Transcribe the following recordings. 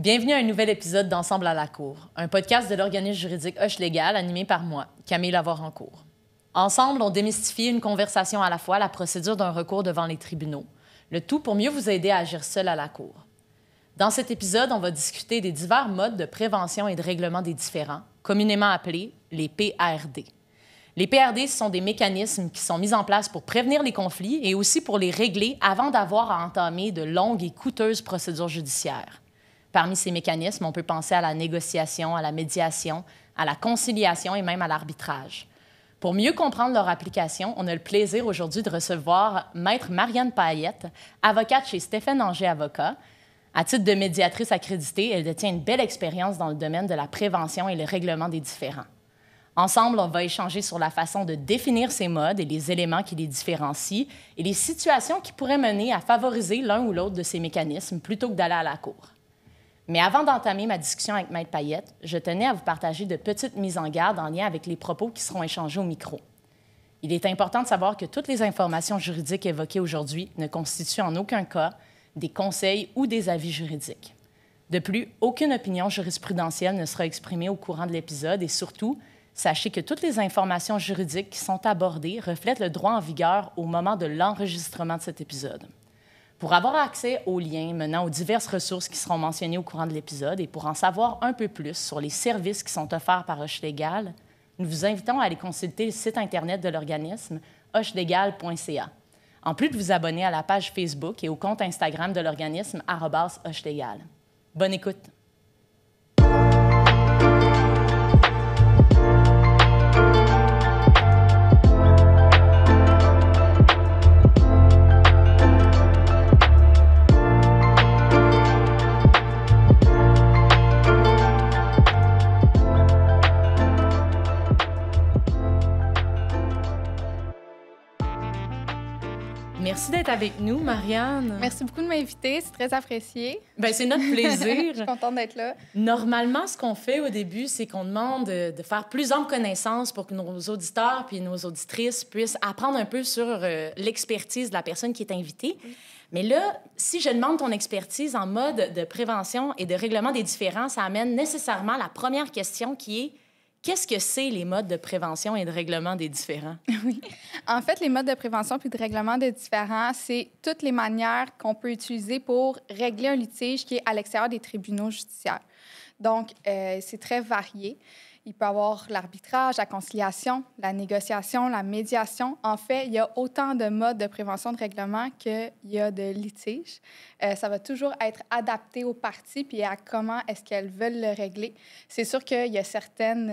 Bienvenue à un nouvel épisode d'Ensemble à la Cour, un podcast de l'organisme juridique Hoche Légal animé par moi, Camille Lavoie-Rancourt. Ensemble, on démystifie une conversation à la fois, la procédure d'un recours devant les tribunaux, le tout pour mieux vous aider à agir seul à la Cour. Dans cet épisode, on va discuter des divers modes de prévention et de règlement des différends, communément appelés les PRD. Les PRD, ce sont des mécanismes qui sont mis en place pour prévenir les conflits et aussi pour les régler avant d'avoir à entamer de longues et coûteuses procédures judiciaires. Parmi ces mécanismes, on peut penser à la négociation, à la médiation, à la conciliation et même à l'arbitrage. Pour mieux comprendre leur application, on a le plaisir aujourd'hui de recevoir Maître Marianne Payette, avocate chez Stéphane Anger Avocats. À titre de médiatrice accréditée, elle détient une belle expérience dans le domaine de la prévention et le règlement des différends. Ensemble, on va échanger sur la façon de définir ces modes et les éléments qui les différencient et les situations qui pourraient mener à favoriser l'un ou l'autre de ces mécanismes plutôt que d'aller à la cour. Mais avant d'entamer ma discussion avec Maître Payette, je tenais à vous partager de petites mises en garde en lien avec les propos qui seront échangés au micro. Il est important de savoir que toutes les informations juridiques évoquées aujourd'hui ne constituent en aucun cas des conseils ou des avis juridiques. De plus, aucune opinion jurisprudentielle ne sera exprimée au courant de l'épisode et surtout, sachez que toutes les informations juridiques qui sont abordées reflètent le droit en vigueur au moment de l'enregistrement de cet épisode. Pour avoir accès aux liens menant aux diverses ressources qui seront mentionnées au courant de l'épisode et pour en savoir un peu plus sur les services qui sont offerts par Hoche Légal, nous vous invitons à aller consulter le site Internet de l'organisme hochelégal.ca. En plus de vous abonner à la page Facebook et au compte Instagram de l'organisme @hochelégal. Bonne écoute! Merci d'être avec nous, Marianne. Merci beaucoup de m'inviter, c'est très apprécié. Bien, c'est notre plaisir. Je suis contente d'être là. Normalement, ce qu'on fait au début, c'est qu'on demande de faire plus ample connaissance pour que nos auditeurs puis nos auditrices puissent apprendre un peu sur l'expertise de la personne qui est invitée. Mais là, si je demande ton expertise en mode de prévention et de règlement des différends, ça amène nécessairement la première question qui est: qu'est-ce que c'est les modes de prévention et de règlement des différends? Oui. En fait, les modes de prévention puis de règlement des différends, c'est toutes les manières qu'on peut utiliser pour régler un litige qui est à l'extérieur des tribunaux judiciaires. Donc, c'est très varié. Il peut y avoir l'arbitrage, la conciliation, la négociation, la médiation. En fait, il y a autant de modes de prévention de règlement qu'il y a de litiges. Ça va toujours être adapté aux parties puis à comment est-ce qu'elles veulent le régler. C'est sûr qu'il y a certaines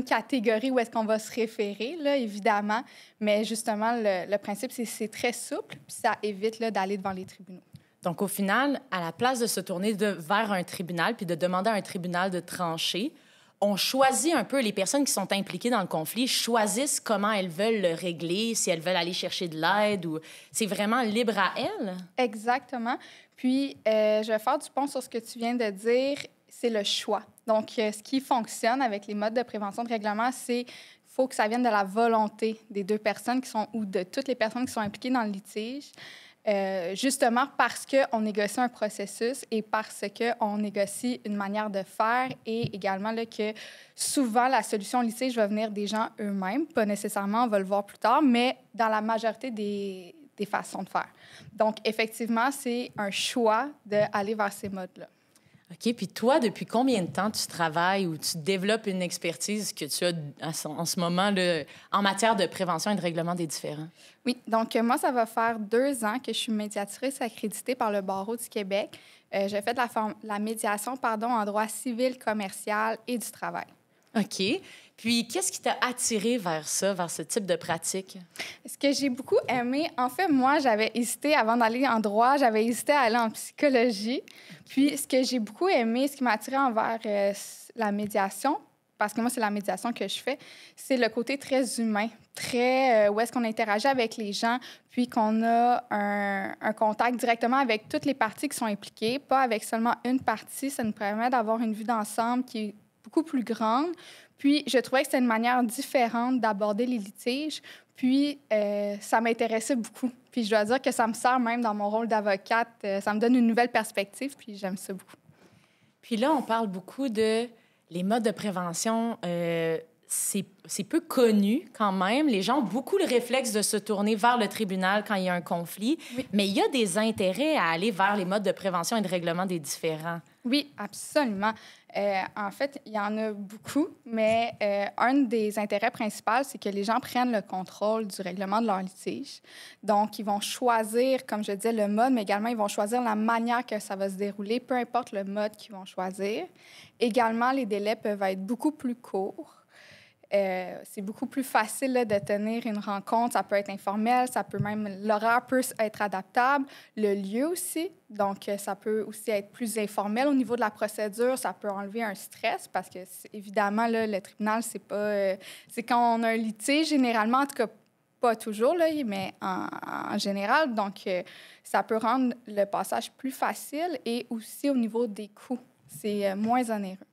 catégories où est-ce qu'on va se référer, là, évidemment, mais justement, le principe, c'est très souple puis ça évite là, d'aller devant les tribunaux. Donc, au final, à la place de se tourner vers un tribunal puis de demander à un tribunal de trancher, on choisit un peu, les personnes qui sont impliquées dans le conflit choisissent comment elles veulent le régler, si elles veulent aller chercher de l'aide ou c'est vraiment libre à elles? Exactement. Puis, je vais faire du pont sur ce que tu viens de dire, c'est le choix. Donc, ce qui fonctionne avec les modes de prévention de règlement, c'est qu'il faut que ça vienne de la volonté des deux personnes qui sont, ou de toutes les personnes qui sont impliquées dans le litige. Justement parce qu'on négocie un processus et parce qu'on négocie une manière de faire et également là, que souvent, la solution au litige va venir des gens eux-mêmes, pas nécessairement, on va le voir plus tard, mais dans la majorité des façons de faire. Donc, effectivement, c'est un choix d'aller vers ces modes-là. OK. Puis toi, depuis combien de temps tu travailles ou tu développes une expertise que tu as en ce moment là, en matière de prévention et de règlement des différends? Oui. Donc, moi, ça va faire 2 ans que je suis médiatrice accréditée par le Barreau du Québec. J'ai fait de la médiation en droit civil, commercial et du travail. OK. Puis, qu'est-ce qui t'a attiré vers ça, vers ce type de pratique? Ce que j'ai beaucoup aimé, en fait, moi, j'avais hésité avant d'aller en droit, j'avais hésité à aller en psychologie. Puis, ce que j'ai beaucoup aimé, ce qui m'a attiré envers la médiation, parce que moi, c'est la médiation que je fais, c'est le côté très humain, très où est-ce qu'on interagit avec les gens, puis qu'on a un contact directement avec toutes les parties qui sont impliquées, pas avec seulement une partie. Ça nous permet d'avoir une vue d'ensemble qui est beaucoup plus grande. Puis, je trouvais que c'était une manière différente d'aborder les litiges. Puis, ça m'intéressait beaucoup. Puis, je dois dire que ça me sert même dans mon rôle d'avocate. Ça me donne une nouvelle perspective, puis j'aime ça beaucoup. Puis là, on parle beaucoup de les modes de prévention. C'est peu connu quand même. Les gens ont beaucoup le réflexe de se tourner vers le tribunal quand il y a un conflit. Oui. Mais il y a des intérêts à aller vers les modes de prévention et de règlement des différends. Oui, absolument. En fait, il y en a beaucoup, mais un des intérêts principaux, c'est que les gens prennent le contrôle du règlement de leur litige. Donc, ils vont choisir, comme je disais, le mode, mais également, ils vont choisir la manière que ça va se dérouler, peu importe le mode qu'ils vont choisir. Également, les délais peuvent être beaucoup plus courts. C'est beaucoup plus facile là, de tenir une rencontre. Ça peut être informel, l'horaire peut être adaptable, le lieu aussi. Donc, ça peut aussi être plus informel au niveau de la procédure. Ça peut enlever un stress parce que, évidemment, là, le tribunal, c'est quand on a un litige, généralement, en tout cas, pas toujours, là, mais en général. Donc, ça peut rendre le passage plus facile et aussi au niveau des coûts. C'est moins onéreux.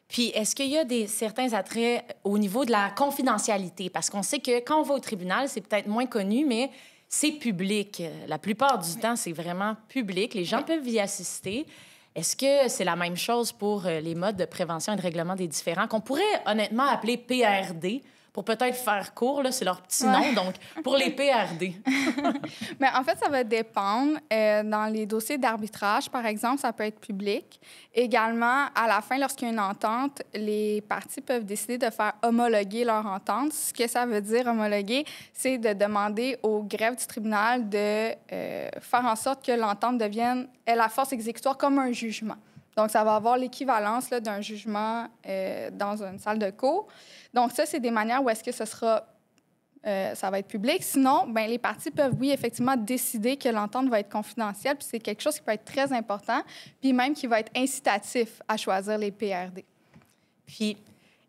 Puis, est-ce qu'il y a certains attraits au niveau de la confidentialité? Parce qu'on sait que quand on va au tribunal, c'est peut-être moins connu, mais c'est public. La plupart du temps, c'est vraiment public. Les gens peuvent y assister. Est-ce que c'est la même chose pour les modes de prévention et de règlement des différends, qu'on pourrait honnêtement appeler PRD? Pour peut-être faire court, là, c'est leur petit nom, donc pour les PRD. Mais en fait, ça va dépendre. Dans les dossiers d'arbitrage, par exemple, ça peut être public. Également, à la fin, lorsqu'il y a une entente, les parties peuvent décider de faire homologuer leur entente. Ce que ça veut dire, homologuer, c'est de demander au greffe du tribunal de faire en sorte que l'entente devienne la force exécutoire comme un jugement. Donc, ça va avoir l'équivalence là, d'un jugement dans une salle de cour. Donc, ça, c'est des manières où est-ce que ça va être public. Sinon, bien, les parties peuvent, oui, effectivement, décider que l'entente va être confidentielle, puis c'est quelque chose qui peut être très important, puis même qui va être incitatif à choisir les PRD. Puis,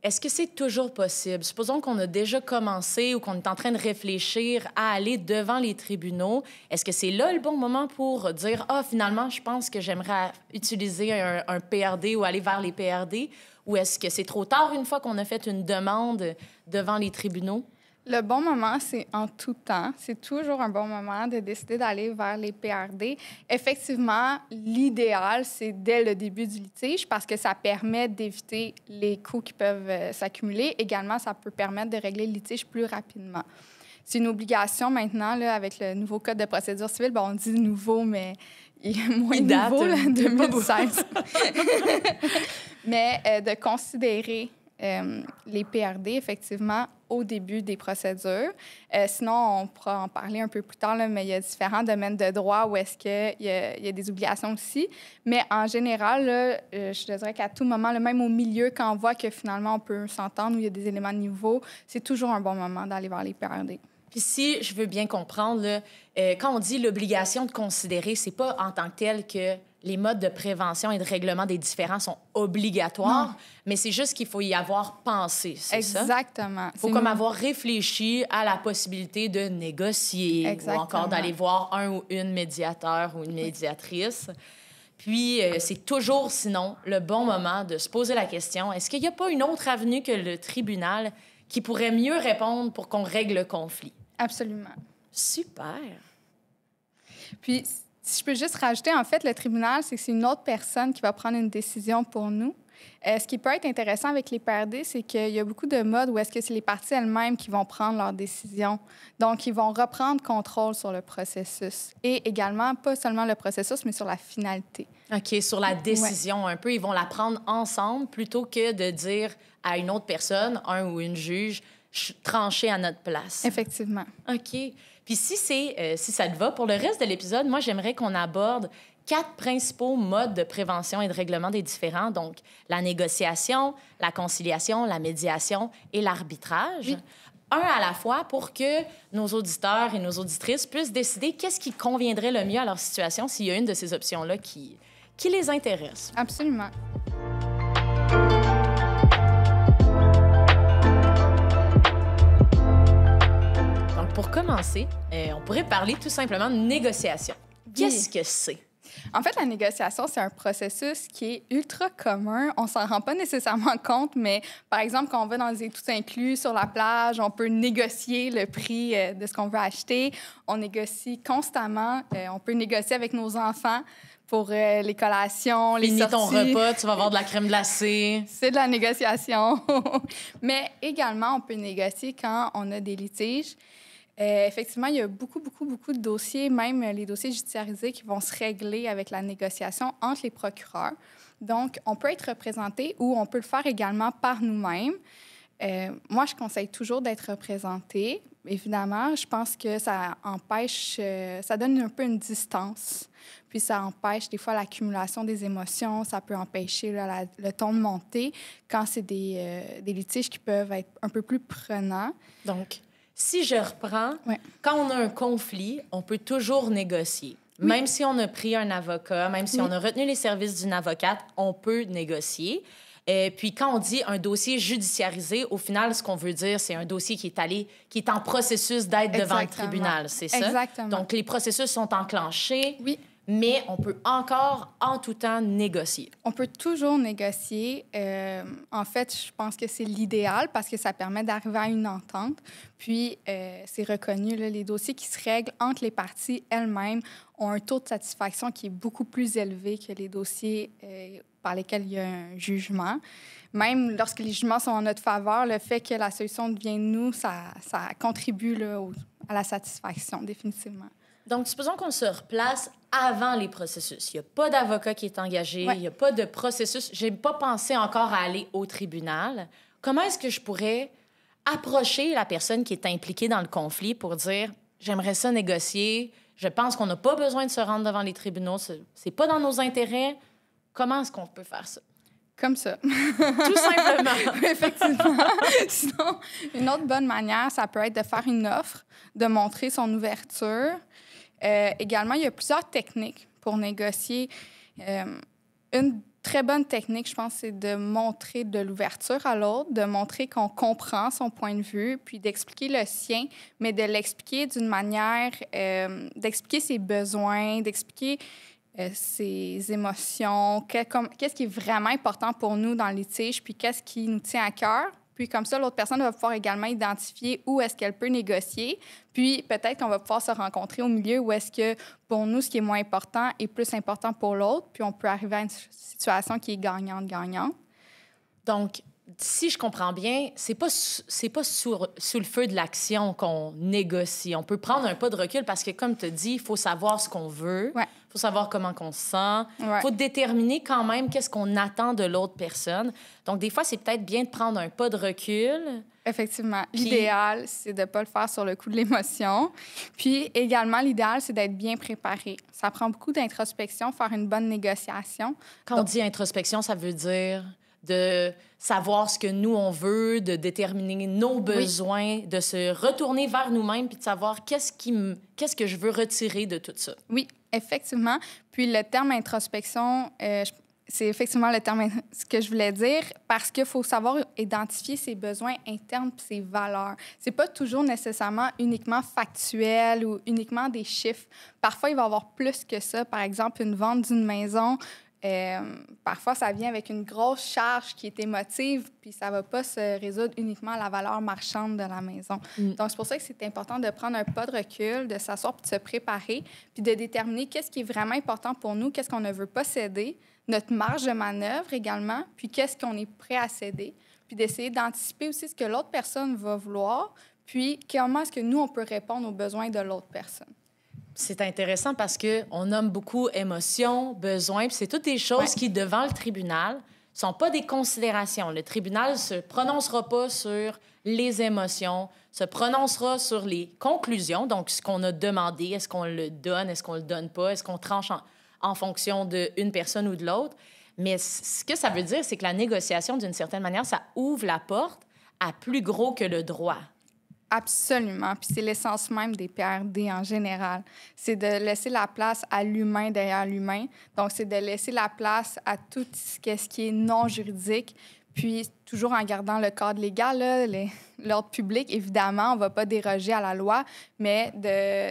est-ce que c'est toujours possible? Supposons qu'on a déjà commencé ou qu'on est en train de réfléchir à aller devant les tribunaux. Est-ce que c'est là le bon moment pour dire « Ah, finalement, je pense que j'aimerais utiliser un PRD ou aller vers les PRD » ou est-ce que c'est trop tard une fois qu'on a fait une demande devant les tribunaux? Le bon moment, c'est en tout temps. C'est toujours un bon moment de décider d'aller vers les PRD. Effectivement, l'idéal, c'est dès le début du litige parce que ça permet d'éviter les coûts qui peuvent s'accumuler. Également, ça peut permettre de régler le litige plus rapidement. C'est une obligation maintenant, là, avec le nouveau Code de procédure civile. Bon, on dit nouveau, mais il est moins nouveau, là, 2016. Mais de considérer les PRD, effectivement, au début des procédures. Sinon, on pourra en parler un peu plus tard, là, mais il y a différents domaines de droit où est-ce qu'il y a des obligations aussi. Mais en général, là, je te dirais qu'à tout moment, là, même au milieu, quand on voit que finalement on peut s'entendre, où il y a des éléments nouveaux, c'est toujours un bon moment d'aller vers les PRD. Puis si je veux bien comprendre, là, quand on dit l'obligation de considérer, c'est pas en tant que tel que les modes de prévention et de règlement des différends sont obligatoires, non. Mais c'est juste qu'il faut y avoir pensé, c'est Exactement. ça? Exactement. Il faut comme avoir réfléchi à la possibilité de négocier. Exactement. Ou encore d'aller voir un ou une médiateur ou une médiatrice. Puis, c'est toujours, sinon, le bon moment de se poser la question, est-ce qu'il n'y a pas une autre avenue que le tribunal qui pourrait mieux répondre pour qu'on règle le conflit? Absolument. Super. Puis, si je peux juste rajouter, en fait, le tribunal, c'est que c'est une autre personne qui va prendre une décision pour nous. Ce qui peut être intéressant avec les PRD, c'est qu'il y a beaucoup de modes où est-ce que c'est les parties elles-mêmes qui vont prendre leurs décisions. Donc, ils vont reprendre contrôle sur le processus. Et également, pas seulement le processus, mais sur la finalité. OK, sur la décision un peu. Ils vont la prendre ensemble plutôt que de dire à une autre personne, un ou une juge, trancher à notre place. Effectivement. OK. Puis si ça te va, pour le reste de l'épisode, moi, j'aimerais qu'on aborde 4 principaux modes de prévention et de règlement des différends. Donc, la négociation, la conciliation, la médiation et l'arbitrage. Oui. Un à la fois pour que nos auditeurs et nos auditrices puissent décider qu'est-ce qui conviendrait le mieux à leur situation s'il y a une de ces options-là qui les intéresse. Absolument. Pour commencer, on pourrait parler tout simplement de négociation. Oui. Qu'est-ce que c'est? En fait, la négociation, c'est un processus qui est ultra commun. On s'en rend pas nécessairement compte, mais par exemple, quand on va dans des tout inclus sur la plage, on peut négocier le prix de ce qu'on veut acheter. On négocie constamment. On peut négocier avec nos enfants. pour les collations, les Finis sorties. ton repas, tu vas avoir de la crème glacée. C'est de la négociation. Mais également, on peut négocier quand on a des litiges. Effectivement, il y a beaucoup de dossiers, même les dossiers judiciarisés, qui vont se régler avec la négociation entre les procureurs. Donc, on peut être représenté ou on peut le faire également par nous-mêmes. Moi, je conseille toujours d'être représenté. Évidemment, je pense que ça empêche, ça donne un peu une distance. Puis ça empêche des fois l'accumulation des émotions. Ça peut empêcher là, le ton de monter quand c'est des litiges qui peuvent être un peu plus prenants. Donc, si je reprends, Ouais. quand on a un conflit, on peut toujours négocier. Oui. Même si on a pris un avocat, même si on a retenu les services d'une avocate, on peut négocier. Puis quand on dit un dossier judiciarisé, au final, ce qu'on veut dire, c'est un dossier qui est en processus d'être devant le tribunal, c'est ça? Exactement. Donc, les processus sont enclenchés, oui. Mais on peut encore, en tout temps, négocier. On peut toujours négocier. En fait, je pense que c'est l'idéal parce que ça permet d'arriver à une entente. Puis, c'est reconnu, là, les dossiers qui se règlent entre les parties elles-mêmes ont un taux de satisfaction qui est beaucoup plus élevé que les dossiers par lesquels il y a un jugement. Même lorsque les jugements sont en notre faveur, le fait que la solution devienne nous, ça contribue là, à la satisfaction, définitivement. Donc, supposons qu'on se replace avant les processus. Il n'y a pas d'avocat qui est engagé, il n'y a pas de processus. Je n'ai pas pensé encore à aller au tribunal. Comment est-ce que je pourrais approcher la personne qui est impliquée dans le conflit pour dire « J'aimerais ça négocier, je pense qu'on n'a pas besoin de se rendre devant les tribunaux, c'est pas dans nos intérêts. » Comment est-ce qu'on peut faire ça? Comme ça. Tout simplement. Effectivement. Sinon, une autre bonne manière, ça peut être de faire une offre, de montrer son ouverture. Également, il y a plusieurs techniques pour négocier. Une très bonne technique, je pense, c'est de montrer de l'ouverture à l'autre, de montrer qu'on comprend son point de vue, puis d'expliquer le sien, mais de l'expliquer d'une manière, d'expliquer ses besoins, d'expliquer ses émotions, qu'est-ce qui est vraiment important pour nous dans le litige, puis qu'est-ce qui nous tient à cœur. Puis comme ça, l'autre personne va pouvoir également identifier où est-ce qu'elle peut négocier. Puis peut-être qu'on va pouvoir se rencontrer au milieu où est-ce que, pour nous, ce qui est moins important est plus important pour l'autre. Puis on peut arriver à une situation qui est gagnante-gagnante. Donc, si je comprends bien, c'est pas sous le feu de l'action qu'on négocie. On peut prendre un pas de recul parce que, comme tu dis, il faut savoir ce qu'on veut. Il faut savoir comment on se sent. Il faut déterminer quand même qu'est-ce qu'on attend de l'autre personne. Donc, des fois, c'est peut-être bien de prendre un pas de recul. Effectivement. L'idéal, c'est de ne pas le faire sur le coup de l'émotion. Puis, également, l'idéal, c'est d'être bien préparé. Ça prend beaucoup d'introspection, faire une bonne négociation. Quand on dit introspection, ça veut dire de savoir ce que nous, on veut, de déterminer nos besoins, de se retourner vers nous-mêmes puis de savoir qu'est-ce que je veux retirer de tout ça. Oui, effectivement. Puis le terme introspection, c'est effectivement le terme ce que je voulais dire parce qu'il faut savoir identifier ses besoins internes puis ses valeurs. C'est pas toujours nécessairement uniquement factuel ou uniquement des chiffres. Parfois, il va y avoir plus que ça. Par exemple, une vente d'une maison, parfois, ça vient avec une grosse charge qui est émotive, puis ça ne va pas se résoudre uniquement à la valeur marchande de la maison. Donc, c'est pour ça que c'est important de prendre un pas de recul, de s'asseoir puis de se préparer, puis de déterminer qu'est-ce qui est vraiment important pour nous, qu'est-ce qu'on ne veut pas céder, notre marge de manœuvre également, puis qu'est-ce qu'on est prêt à céder, puis d'essayer d'anticiper aussi ce que l'autre personne va vouloir, puis comment est-ce que nous, on peut répondre aux besoins de l'autre personne. C'est intéressant parce qu'on nomme beaucoup émotions, besoins, puis c'est toutes des choses qui, devant le tribunal, ne sont pas des considérations. Le tribunal ne se prononcera pas sur les émotions, se prononcera sur les conclusions, donc ce qu'on a demandé, est-ce qu'on le donne, est-ce qu'on le donne pas, est-ce qu'on tranche en fonction d'une personne ou de l'autre. Mais ce que ça veut dire, c'est que la négociation, d'une certaine manière, ça ouvre la porte à plus gros que le droit. Absolument. Puis c'est l'essence même des PRD en général. C'est de laisser la place à l'humain derrière l'humain. Donc, c'est de laisser la place à tout ce qui est non juridique, puis toujours en gardant le cadre légal, l'ordre public. Évidemment, on ne va pas déroger à la loi, mais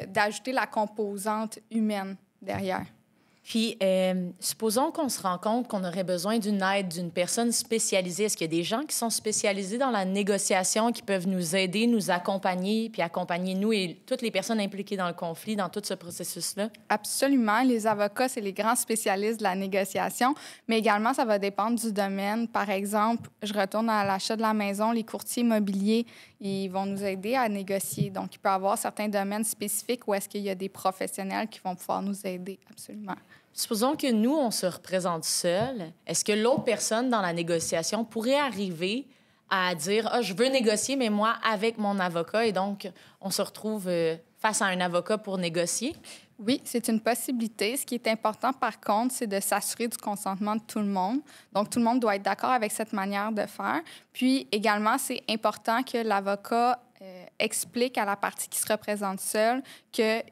d'ajouter la composante humaine derrière. Puis, supposons qu'on se rend compte qu'on aurait besoin d'une aide d'une personne spécialisée. Est-ce qu'il y a des gens qui sont spécialisés dans la négociation, qui peuvent nous aider, nous accompagner, puis accompagner nous et toutes les personnes impliquées dans le conflit, dans tout ce processus-là? Absolument. Les avocats, c'est les grands spécialistes de la négociation, mais également, ça va dépendre du domaine. Par exemple, je retourne à l'achat de la maison, les courtiers immobiliers, ils vont nous aider à négocier. Donc, il peut y avoir certains domaines spécifiques où est-ce qu'il y a des professionnels qui vont pouvoir nous aider. Absolument. Supposons que nous, on se représente seul. Est-ce que l'autre personne dans la négociation pourrait arriver à dire « Ah, je veux négocier, mais moi, avec mon avocat. » Et donc, on se retrouve face à un avocat pour négocier? Oui, c'est une possibilité. Ce qui est important, par contre, c'est de s'assurer du consentement de tout le monde. Donc, tout le monde doit être d'accord avec cette manière de faire. Puis, également, c'est important que l'avocat explique à la partie qui se représente seule qu'il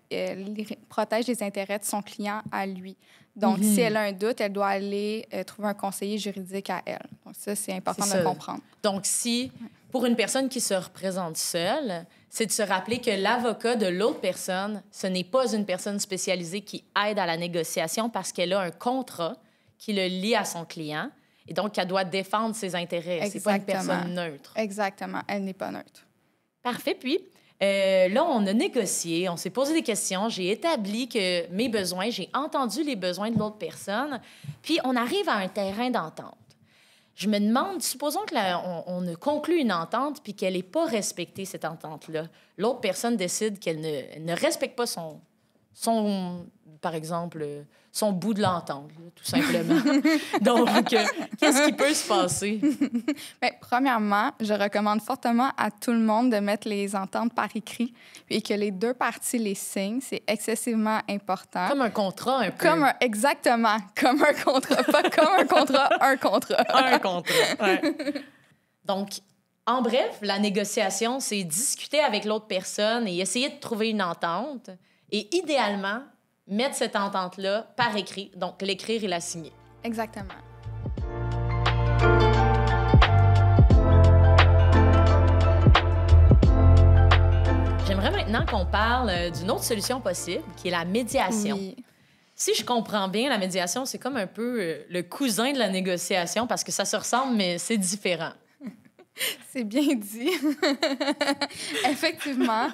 protège les intérêts de son client à lui. Donc, si elle a un doute, elle doit aller trouver un conseiller juridique à elle. Donc, ça, c'est important de le comprendre. Donc, si, pour une personne qui se représente seule, c'est de se rappeler que l'avocat de l'autre personne, ce n'est pas une personne spécialisée qui aide à la négociation parce qu'elle a un contrat qui le lie à son client et donc elle doit défendre ses intérêts. C'est pas une personne neutre. Exactement. Elle n'est pas neutre. Parfait. Puis, là, on a négocié, on s'est posé des questions, j'ai établi que mes besoins, j'ai entendu les besoins de l'autre personne, puis on arrive à un terrain d'entente. Je me demande, supposons qu'on a conclu une entente puis qu'elle n'est pas respectée, cette entente-là. L'autre personne décide qu'elle ne respecte pas par exemple, son bout de l'entente, là, tout simplement. Donc, qu'est-ce qui peut se passer? Bien, premièrement, je recommande fortement à tout le monde de mettre les ententes par écrit et que les deux parties les signent. C'est excessivement important. Comme un contrat, un peu. Exactement. Comme un contrat. Pas comme un contrat, un contrat. Un contrat, ouais. Donc, en bref, la négociation, c'est discuter avec l'autre personne et essayer de trouver une entente. Et idéalement, mettre cette entente-là par écrit, donc l'écrire et la signer. Exactement. J'aimerais maintenant qu'on parle d'une autre solution possible, qui est la médiation. Oui. Si je comprends bien, la médiation, c'est comme un peu le cousin de la négociation parce que ça se ressemble, mais c'est différent. C'est bien dit. Effectivement.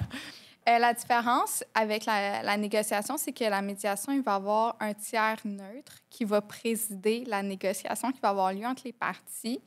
La différence avec la négociation, c'est que la médiation, il va y avoir un tiers neutre qui va présider la négociation qui va avoir lieu entre les parties.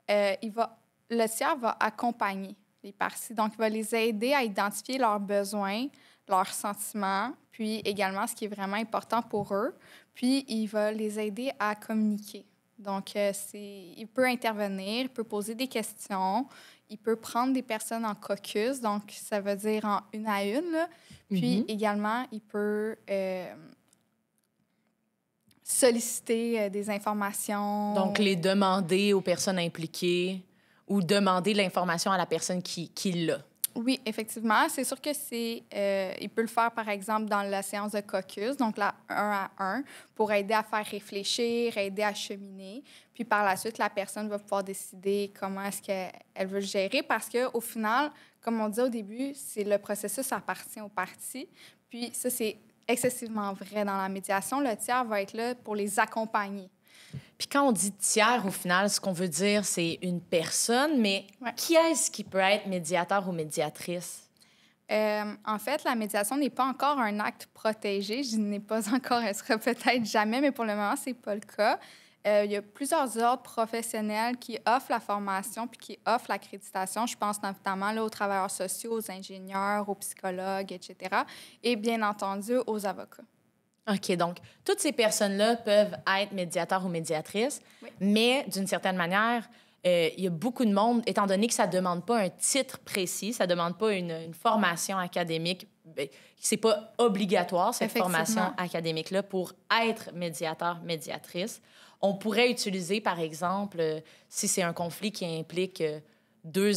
Le tiers va accompagner les parties. Donc, il va les aider à identifier leurs besoins, leurs sentiments, puis également ce qui est vraiment important pour eux. Puis, il va les aider à communiquer. Donc, il peut intervenir, il peut poser des questions, il peut prendre des personnes en caucus, donc ça veut dire en une à une. Là. Puis également, il peut solliciter des informations. Donc, les demander aux personnes impliquées ou demander l'information à la personne qui l'a. Oui, effectivement. C'est sûr que il peut le faire, par exemple, dans la séance de caucus, donc là, 1 à 1, pour aider à faire réfléchir, aider à cheminer. Puis par la suite, la personne va pouvoir décider comment est-ce qu'elle veut le gérer parce qu'au final, comme on dit au début, le processus appartient aux parties. Puis ça, c'est excessivement vrai dans la médiation. Le tiers va être là pour les accompagner. Puis quand on dit tiers, au final, ce qu'on veut dire, c'est une personne, mais qui est-ce qui peut être médiateur ou médiatrice? En fait, la médiation n'est pas encore un acte protégé. Je n'ai pas encore, elle sera peut-être jamais, mais pour le moment, ce n'est pas le cas. Il y a plusieurs ordres professionnels qui offrent la formation puis qui offrent l'accréditation. Je pense notamment là, aux travailleurs sociaux, aux ingénieurs, aux psychologues, etc. Et bien entendu, aux avocats. OK, donc toutes ces personnes-là peuvent être médiateurs ou médiatrices, mais d'une certaine manière, il y a beaucoup de monde, étant donné que ça ne demande pas un titre précis, ça ne demande pas une formation académique, c'est pas obligatoire, cette formation académique-là, pour être médiateur, médiatrice. On pourrait utiliser, par exemple, si c'est un conflit qui implique deux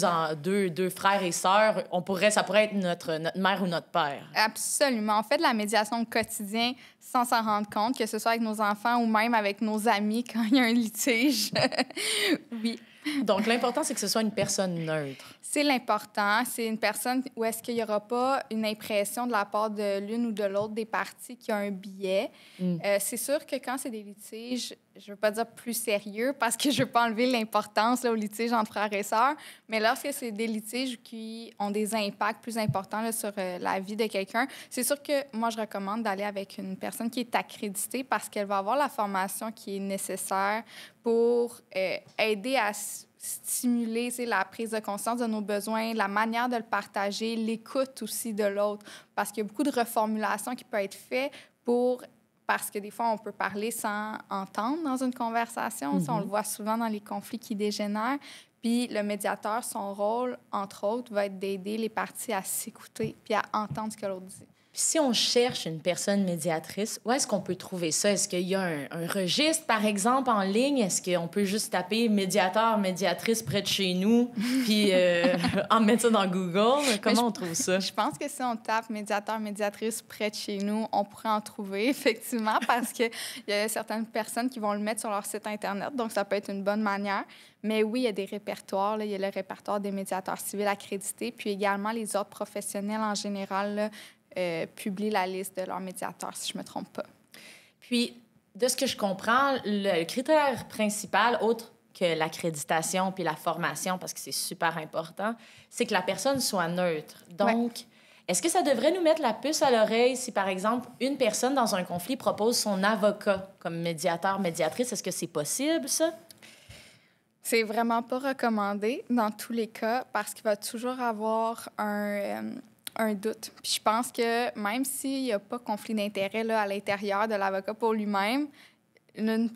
frères et sœurs, ça pourrait être notre mère ou notre père. Absolument. En fait, la médiation au quotidien, sans s'en rendre compte, que ce soit avec nos enfants ou même avec nos amis quand il y a un litige. Oui. Donc, l'important, c'est que ce soit une personne neutre. C'est l'important. C'est une personne où est-ce qu'il n'y aura pas une impression de la part de l'une ou de l'autre des parties qu'il y a un biais. C'est sûr que quand c'est des litiges, je ne veux pas dire plus sérieux parce que je ne veux pas enlever l'importance là, aux litiges entre frères et sœurs, mais lorsque c'est des litiges qui ont des impacts plus importants là, sur la vie de quelqu'un, c'est sûr que moi, je recommande d'aller avec une personne qui est accréditée parce qu'elle va avoir la formation qui est nécessaire pour aider à stimuler la prise de conscience de nos besoins, la manière de le partager, l'écoute aussi de l'autre. Parce qu'il y a beaucoup de reformulations qui peuvent être faites parce que des fois, on peut parler sans entendre dans une conversation. On le voit souvent dans les conflits qui dégénèrent. Puis le médiateur, son rôle, entre autres, va être d'aider les parties à s'écouter puis à entendre ce que l'autre dit. Puis si on cherche une personne médiatrice, où est-ce qu'on peut trouver ça? Est-ce qu'il y a un registre, par exemple, en ligne? Est-ce qu'on peut juste taper médiateur, médiatrice près de chez nous, puis en mettre ça dans Google? Comment on trouve ça? Je pense que si on tape médiateur, médiatrice près de chez nous, on pourrait en trouver, effectivement, parce qu'il y a certaines personnes qui vont le mettre sur leur site Internet, donc ça peut être une bonne manière. Mais oui, il y a des répertoires. Là. Il y a le répertoire des médiateurs civils accrédités, puis également les autres professionnels en général là, publient la liste de leurs médiateurs, si je ne me trompe pas. Puis, de ce que je comprends, le critère principal, autre que l'accréditation puis la formation, parce que c'est super important, c'est que la personne soit neutre. Donc, est-ce que ça devrait nous mettre la puce à l'oreille si, par exemple, une personne dans un conflit propose son avocat comme médiateur, médiatrice? Est-ce que c'est possible, ça? C'est vraiment pas recommandé dans tous les cas parce qu'il va toujours avoir un doute. Puis je pense que même s'il n'y a pas conflit d'intérêt là, à l'intérieur de l'avocat pour lui-même, l'une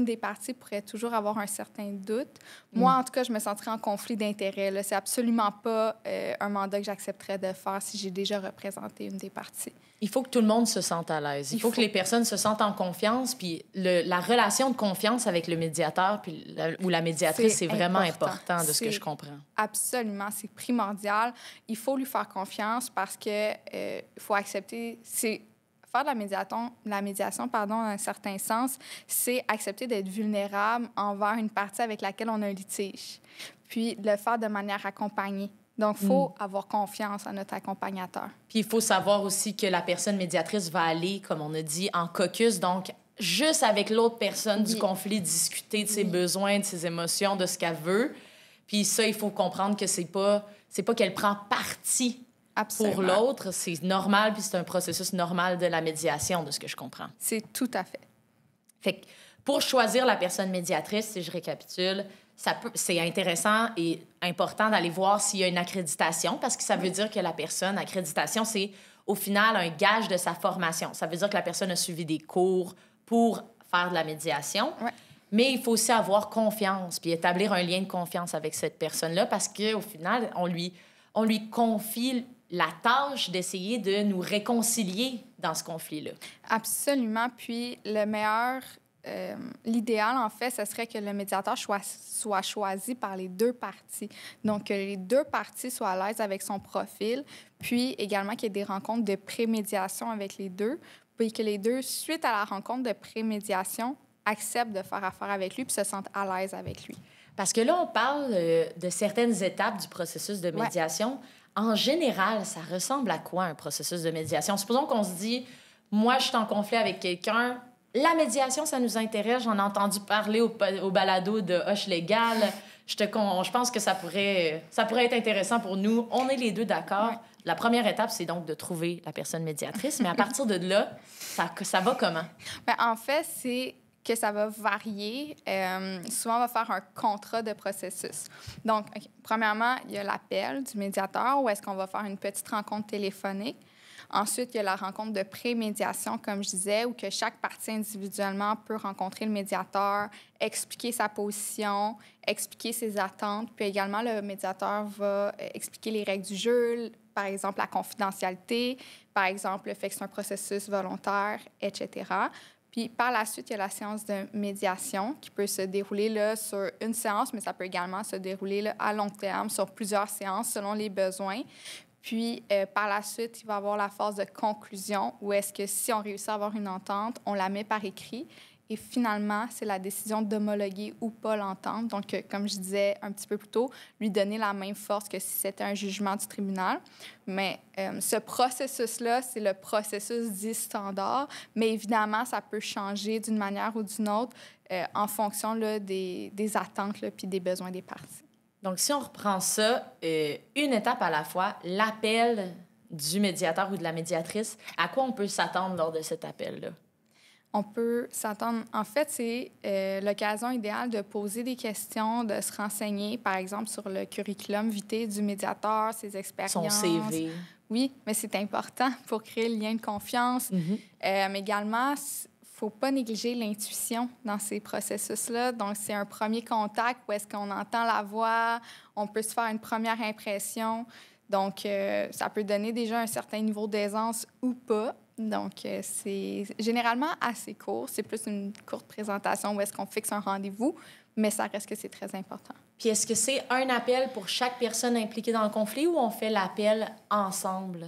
des parties pourrait toujours avoir un certain doute. Moi, en tout cas, je me sentirais en conflit d'intérêt. Là. C'est absolument pas un mandat que j'accepterais de faire si j'ai déjà représenté une des parties. Il faut que tout le monde se sente à l'aise. Il faut que les personnes se sentent en confiance. Puis la relation de confiance avec le médiateur ou la médiatrice, c'est vraiment important de ce que je comprends. Absolument. C'est primordial. Il faut lui faire confiance parce que faut accepter... Faire de la médiation, dans un certain sens, c'est accepter d'être vulnérable envers une partie avec laquelle on a un litige, puis le faire de manière accompagnée. Donc, il faut avoir confiance à notre accompagnateur. Puis, il faut savoir aussi que la personne médiatrice va aller, comme on a dit, en caucus, donc juste avec l'autre personne du conflit, discuter de ses besoins, de ses émotions, de ce qu'elle veut. Puis ça, il faut comprendre que c'est pas qu'elle prend parti pour l'autre, c'est normal, puis c'est un processus normal de la médiation, de ce que je comprends. C'est tout à fait. Fait que pour choisir la personne médiatrice, si je récapitule, c'est intéressant et important d'aller voir s'il y a une accréditation, parce que ça veut dire que la personne, accréditation, c'est au final un gage de sa formation. Ça veut dire que la personne a suivi des cours pour faire de la médiation. Ouais. Mais il faut aussi avoir confiance, puis établir un lien de confiance avec cette personne-là, parce qu'au final, on lui confie la tâche d'essayer de nous réconcilier dans ce conflit-là. Absolument. Puis l'idéal, en fait, ce serait que le médiateur soit choisi par les deux parties. Donc, que les deux parties soient à l'aise avec son profil, puis également qu'il y ait des rencontres de prémédiation avec les deux, puis que les deux, suite à la rencontre de prémédiation, acceptent de faire affaire avec lui puis se sentent à l'aise avec lui. Parce que là, on parle de certaines étapes du processus de médiation. Ouais. En général, ça ressemble à quoi un processus de médiation? Supposons qu'on se dit, moi, je suis en conflit avec quelqu'un, la médiation, ça nous intéresse, j'en ai entendu parler au balado de Hoche Légal, je pense que ça pourrait être intéressant pour nous. On est les deux d'accord. Ouais. La première étape, c'est donc de trouver la personne médiatrice, mais à partir de là, ça va comment? Bien, en fait, c'est que ça va varier. Souvent, on va faire un contrat de processus. Donc, premièrement, il y a l'appel du médiateur où est-ce qu'on va faire une petite rencontre téléphonique. Ensuite, il y a la rencontre de pré-médiation, comme je disais, où que chaque partie individuellement peut rencontrer le médiateur, expliquer sa position, expliquer ses attentes. Puis également, le médiateur va expliquer les règles du jeu, par exemple la confidentialité, par exemple le fait que c'est un processus volontaire, etc. Puis par la suite, il y a la séance de médiation qui peut se dérouler là, sur une séance, mais ça peut également se dérouler là, à long terme, sur plusieurs séances selon les besoins. Puis, par la suite, il va y avoir la phase de conclusion, où est-ce que si on réussit à avoir une entente, on la met par écrit. Et finalement, c'est la décision d'homologuer ou pas l'entente. Donc, comme je disais un petit peu plus tôt, lui donner la même force que si c'était un jugement du tribunal. Mais ce processus-là, c'est le processus dit standard. Mais évidemment, ça peut changer d'une manière ou d'une autre en fonction là, des attentes puis des besoins des parties. Donc, si on reprend ça, une étape à la fois, l'appel du médiateur ou de la médiatrice, à quoi on peut s'attendre lors de cet appel-là? On peut s'attendre... En fait, c'est l'occasion idéale de poser des questions, de se renseigner, par exemple, sur le curriculum vitae du médiateur, ses expériences. Son CV. Oui, mais c'est important pour créer le lien de confiance. Mais également, il ne faut pas négliger l'intuition dans ces processus-là. Donc, c'est un premier contact où est-ce qu'on entend la voix, on peut se faire une première impression. Donc, ça peut donner déjà un certain niveau d'aisance ou pas. Donc, c'est généralement assez court. C'est plus une courte présentation où est-ce qu'on fixe un rendez-vous, mais ça reste que c'est très important. Puis, est-ce que c'est un appel pour chaque personne impliquée dans le conflit ou on fait l'appel ensemble?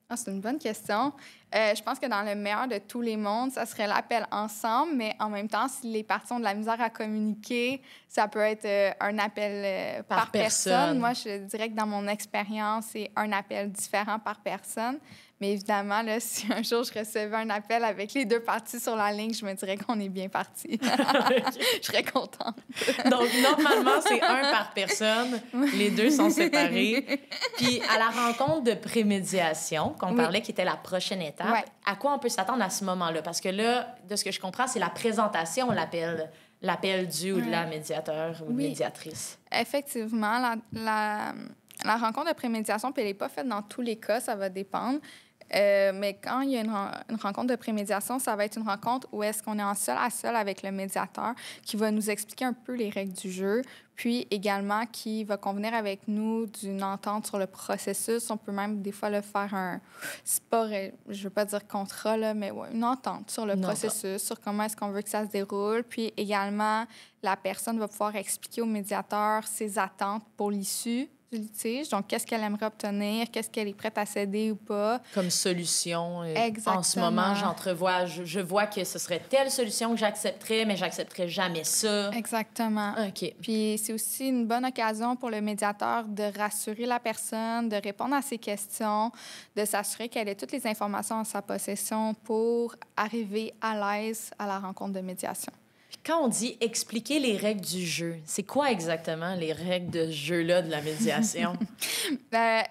Ah, c'est une bonne question. Je pense que dans le meilleur de tous les mondes, ça serait l'appel ensemble, mais en même temps, si les parties ont de la misère à communiquer, ça peut être un appel par personne. Moi, je dirais que dans mon expérience, c'est un appel différent par personne. Mais évidemment, là, si un jour je recevais un appel avec les deux parties sur la ligne, je me dirais qu'on est bien parti. Je serais contente. Donc, normalement, c'est un par personne. Les deux sont séparés. Puis, à la rencontre de prémédiation, qu'on parlait, qui était la prochaine étape, à quoi on peut s'attendre à ce moment-là? Parce que là, de ce que je comprends, c'est la présentation, l'appel du ou de la médiateur ou de médiatrice. Effectivement, la rencontre de prémédiation, puis elle n'est pas faite dans tous les cas, ça va dépendre. Mais quand il y a une rencontre de prémédiation, ça va être une rencontre où est-ce qu'on est en seul à seul avec le médiateur qui va nous expliquer un peu les règles du jeu, puis également qui va convenir avec nous d'une entente sur le processus. On peut même des fois le faire un... C'est pas, je ne veux pas dire contrat, là, mais une entente sur le processus, sur comment est-ce qu'on veut que ça se déroule. Puis également, la personne va pouvoir expliquer au médiateur ses attentes pour l'issue du litige. Donc, qu'est-ce qu'elle aimerait obtenir, qu'est-ce qu'elle est prête à céder ou pas. Comme solution. Exactement. En ce moment, j'entrevois, je vois que ce serait telle solution que j'accepterais, mais j'accepterais jamais ça. Exactement. OK. Puis, c'est aussi une bonne occasion pour le médiateur de rassurer la personne, de répondre à ses questions, de s'assurer qu'elle ait toutes les informations en sa possession pour arriver à l'aise à la rencontre de médiation. Quand on dit expliquer les règles du jeu, c'est quoi exactement les règles de ce jeu-là de la médiation?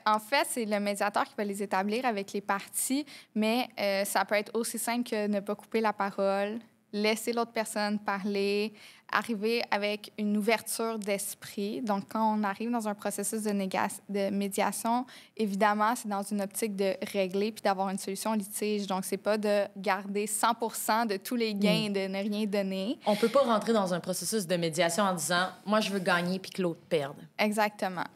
En fait, c'est le médiateur qui va les établir avec les parties, mais ça peut être aussi simple que ne pas couper la parole, laisser l'autre personne parler, arriver avec une ouverture d'esprit. Donc, quand on arrive dans un processus de médiation, évidemment, c'est dans une optique de régler puis d'avoir une solution au litige. Donc, c'est pas de garder 100% de tous les gains et de ne rien donner. On peut pas rentrer dans un processus de médiation en disant « moi, je veux gagner puis que l'autre perde ». Exactement.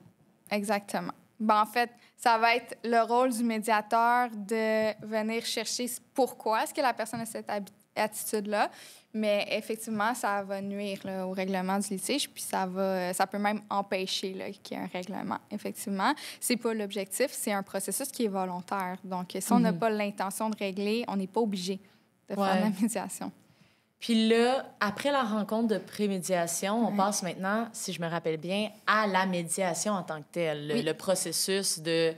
Exactement. En fait, ça va être le rôle du médiateur de venir chercher pourquoi est-ce que la personne a cette attitude-là. Mais effectivement, ça va nuire là, au règlement du litige, puis ça peut même empêcher là, qu'il y ait un règlement. Effectivement, c'est pas l'objectif, c'est un processus qui est volontaire. Donc, si on n'a pas l'intention de régler, on n'est pas obligé de faire la médiation. Puis là, après la rencontre de prémédiation, on passe maintenant, si je me rappelle bien, à la médiation en tant que telle. Le processus de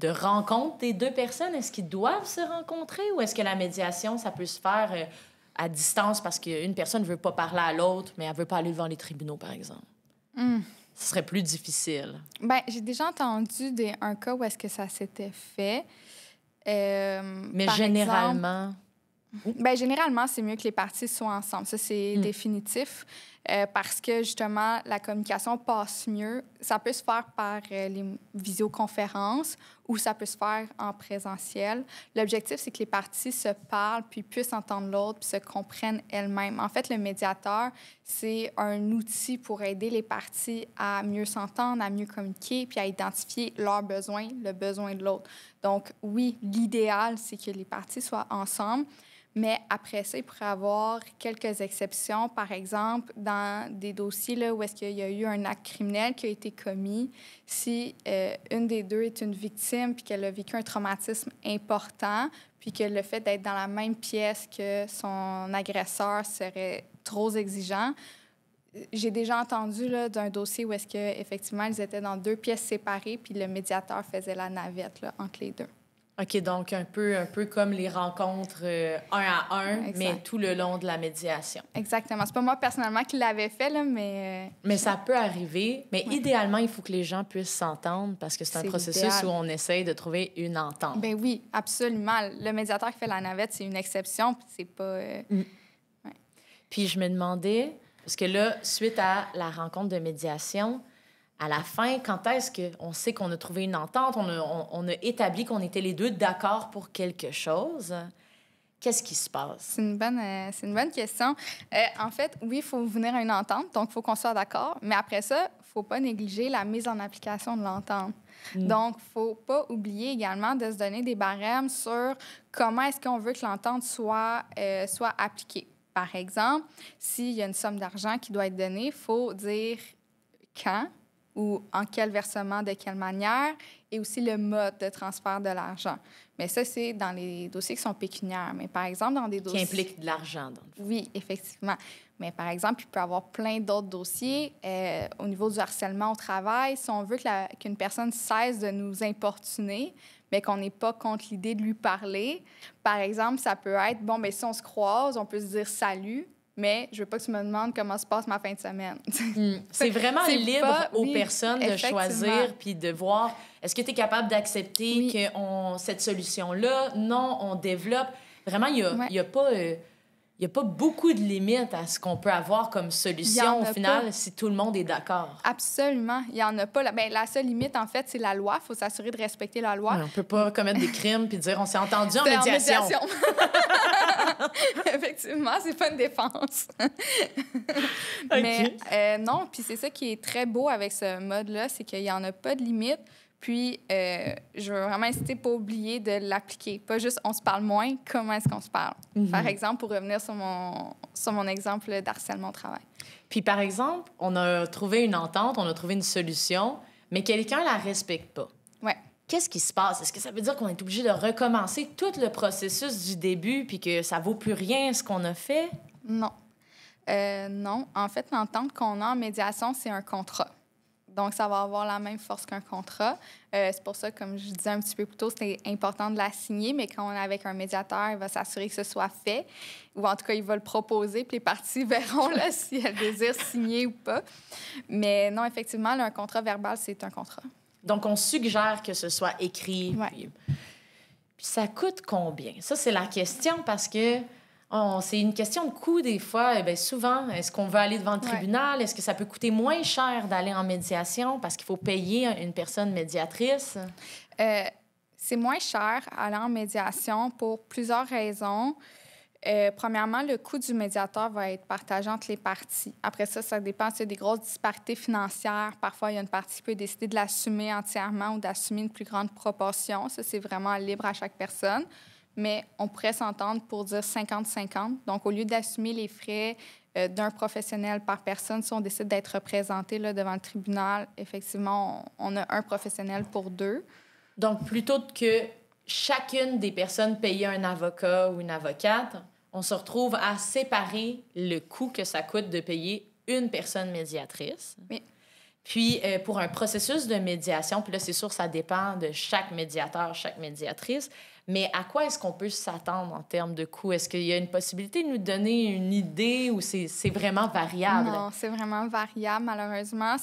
rencontre des deux personnes. Est-ce qu'ils doivent se rencontrer ou est-ce que la médiation, ça peut se faire à distance parce qu'une personne ne veut pas parler à l'autre, mais elle ne veut pas aller devant les tribunaux, par exemple? Ce serait plus difficile. Bien, j'ai déjà entendu un cas où est-ce que ça s'était fait. Mais généralement... Bien, généralement, c'est mieux que les parties soient ensemble. Ça, c'est définitif parce que, justement, la communication passe mieux. Ça peut se faire par les visioconférences ou ça peut se faire en présentiel. L'objectif, c'est que les parties se parlent puis puissent entendre l'autre puis se comprennent elles-mêmes. En fait, le médiateur, c'est un outil pour aider les parties à mieux s'entendre, à mieux communiquer puis à identifier leurs besoins, le besoin de l'autre. Donc, oui, l'idéal, c'est que les parties soient ensemble. Mais après ça, il pourrait y avoir quelques exceptions. Par exemple, dans des dossiers là, où est-ce qu'il y a eu un acte criminel qui a été commis, si une des deux est une victime puis qu'elle a vécu un traumatisme important, puis que le fait d'être dans la même pièce que son agresseur serait trop exigeant. J'ai déjà entendu là, d'un dossier où est-ce qu'effectivement, ils étaient dans 2 pièces séparées, puis le médiateur faisait la navette là, entre les deux. OK, donc un peu comme les rencontres un à un, Exact. mais tout le long de la médiation. Exactement. C'est pas moi personnellement qui l'avais fait, là, mais... Mais ça peut arriver. Mais idéalement, il faut que les gens puissent s'entendre parce que c'est un processus l'idéal. où on essaye de trouver une entente. Ben oui, absolument. Le médiateur qui fait la navette, c'est une exception, puis c'est pas... Puis je me demandais, parce que là, suite à la rencontre de médiation, à la fin, quand est-ce qu'on sait qu'on a trouvé une entente, on a établi qu'on était les deux d'accord pour quelque chose, qu'est-ce qui se passe? C'est une bonne question. En fait, oui, il faut venir à une entente, donc il faut qu'on soit d'accord. Mais après ça, il ne faut pas négliger la mise en application de l'entente. Donc, il ne faut pas oublier également de se donner des barèmes sur comment est-ce qu'on veut que l'entente soit appliquée. Par exemple, s'il y a une somme d'argent qui doit être donnée, il faut dire quand ou en quel versement, de quelle manière, et aussi le mode de transfert de l'argent. Mais ça, c'est dans les dossiers qui sont pécuniaires. Mais par exemple, dans des dossiers... Qui impliquent de l'argent, donc. Oui, effectivement. Mais par exemple, il peut y avoir plein d'autres dossiers au niveau du harcèlement au travail. Si on veut qu'une personne cesse de nous importuner, mais qu'on n'est pas contre l'idée de lui parler, par exemple, ça peut être, bon, bien, si on se croise, on peut se dire « salut », mais je veux pas que tu me demandes comment se passe ma fin de semaine. C'est vraiment libre aux personnes de choisir effectivement. puis de voir, est-ce que tu es capable d'accepter que cette solution-là, non, on développe. Vraiment, il y a pas beaucoup de limites à ce qu'on peut avoir comme solution au final si tout le monde est d'accord. Absolument. Il n'y en a pas. La seule limite, en fait, c'est la loi. Il faut s'assurer de respecter la loi. Ouais, on peut pas commettre des crimes puis dire on s'est entendu en médiation. Effectivement, c'est pas une défense. Okay. Mais non, puis c'est ça qui est très beau avec ce mode-là, c'est qu'il n'y en a pas de limite. Puis, je veux vraiment inciter pas oublier de l'appliquer. Pas juste on se parle moins, comment est-ce qu'on se parle? Par exemple, pour revenir sur mon exemple d'harcèlement au travail. Puis, par exemple, on a trouvé une entente, on a trouvé une solution, mais quelqu'un la respecte pas. Ouais. Qu'est-ce qui se passe? Est-ce que ça veut dire qu'on est obligé de recommencer tout le processus du début puis que ça vaut plus rien ce qu'on a fait? Non. Non. En fait, l'entente qu'on a en médiation, c'est un contrat. Donc, ça va avoir la même force qu'un contrat. C'est pour ça, comme je disais un petit peu plus tôt, c'est important de la signer, mais quand on est avec un médiateur, il va s'assurer que ce soit fait, ou en tout cas, il va le proposer, puis les parties verront là, si elles désirent signer ou pas. Mais non, effectivement, là, un contrat verbal, c'est un contrat. Donc, on suggère que ce soit écrit. Ouais. Puis ça coûte combien? Ça, c'est la question parce que c'est une question de coût des fois. Eh bien, souvent, est-ce qu'on veut aller devant le tribunal? Est-ce que ça peut coûter moins cher d'aller en médiation parce qu'il faut payer une personne médiatrice? C'est moins cher aller en médiation pour plusieurs raisons. Premièrement, le coût du médiateur va être partagé entre les parties. Après ça, ça dépend s'il y a des grosses disparités financières. Parfois, il y a une partie qui peut décider de l'assumer entièrement ou d'assumer une plus grande proportion. Ça, c'est vraiment libre à chaque personne. Mais on pourrait s'entendre pour dire 50-50. Donc, au lieu d'assumer les frais d'un professionnel par personne, si on décide d'être représenté là, devant le tribunal, effectivement, on a un professionnel pour 2. Donc, plutôt que chacune des personnes payer un avocat ou une avocate, on se retrouve à séparer le coût que ça coûte de payer une personne médiatrice. Oui. Puis, pour un processus de médiation, puis là, c'est sûr, ça dépend de chaque médiateur, chaque médiatrice, mais à quoi est-ce qu'on peut s'attendre en termes de coût? Est-ce qu'il y a une possibilité de nous donner une idée ou c'est vraiment variable? Non, c'est vraiment variable, malheureusement.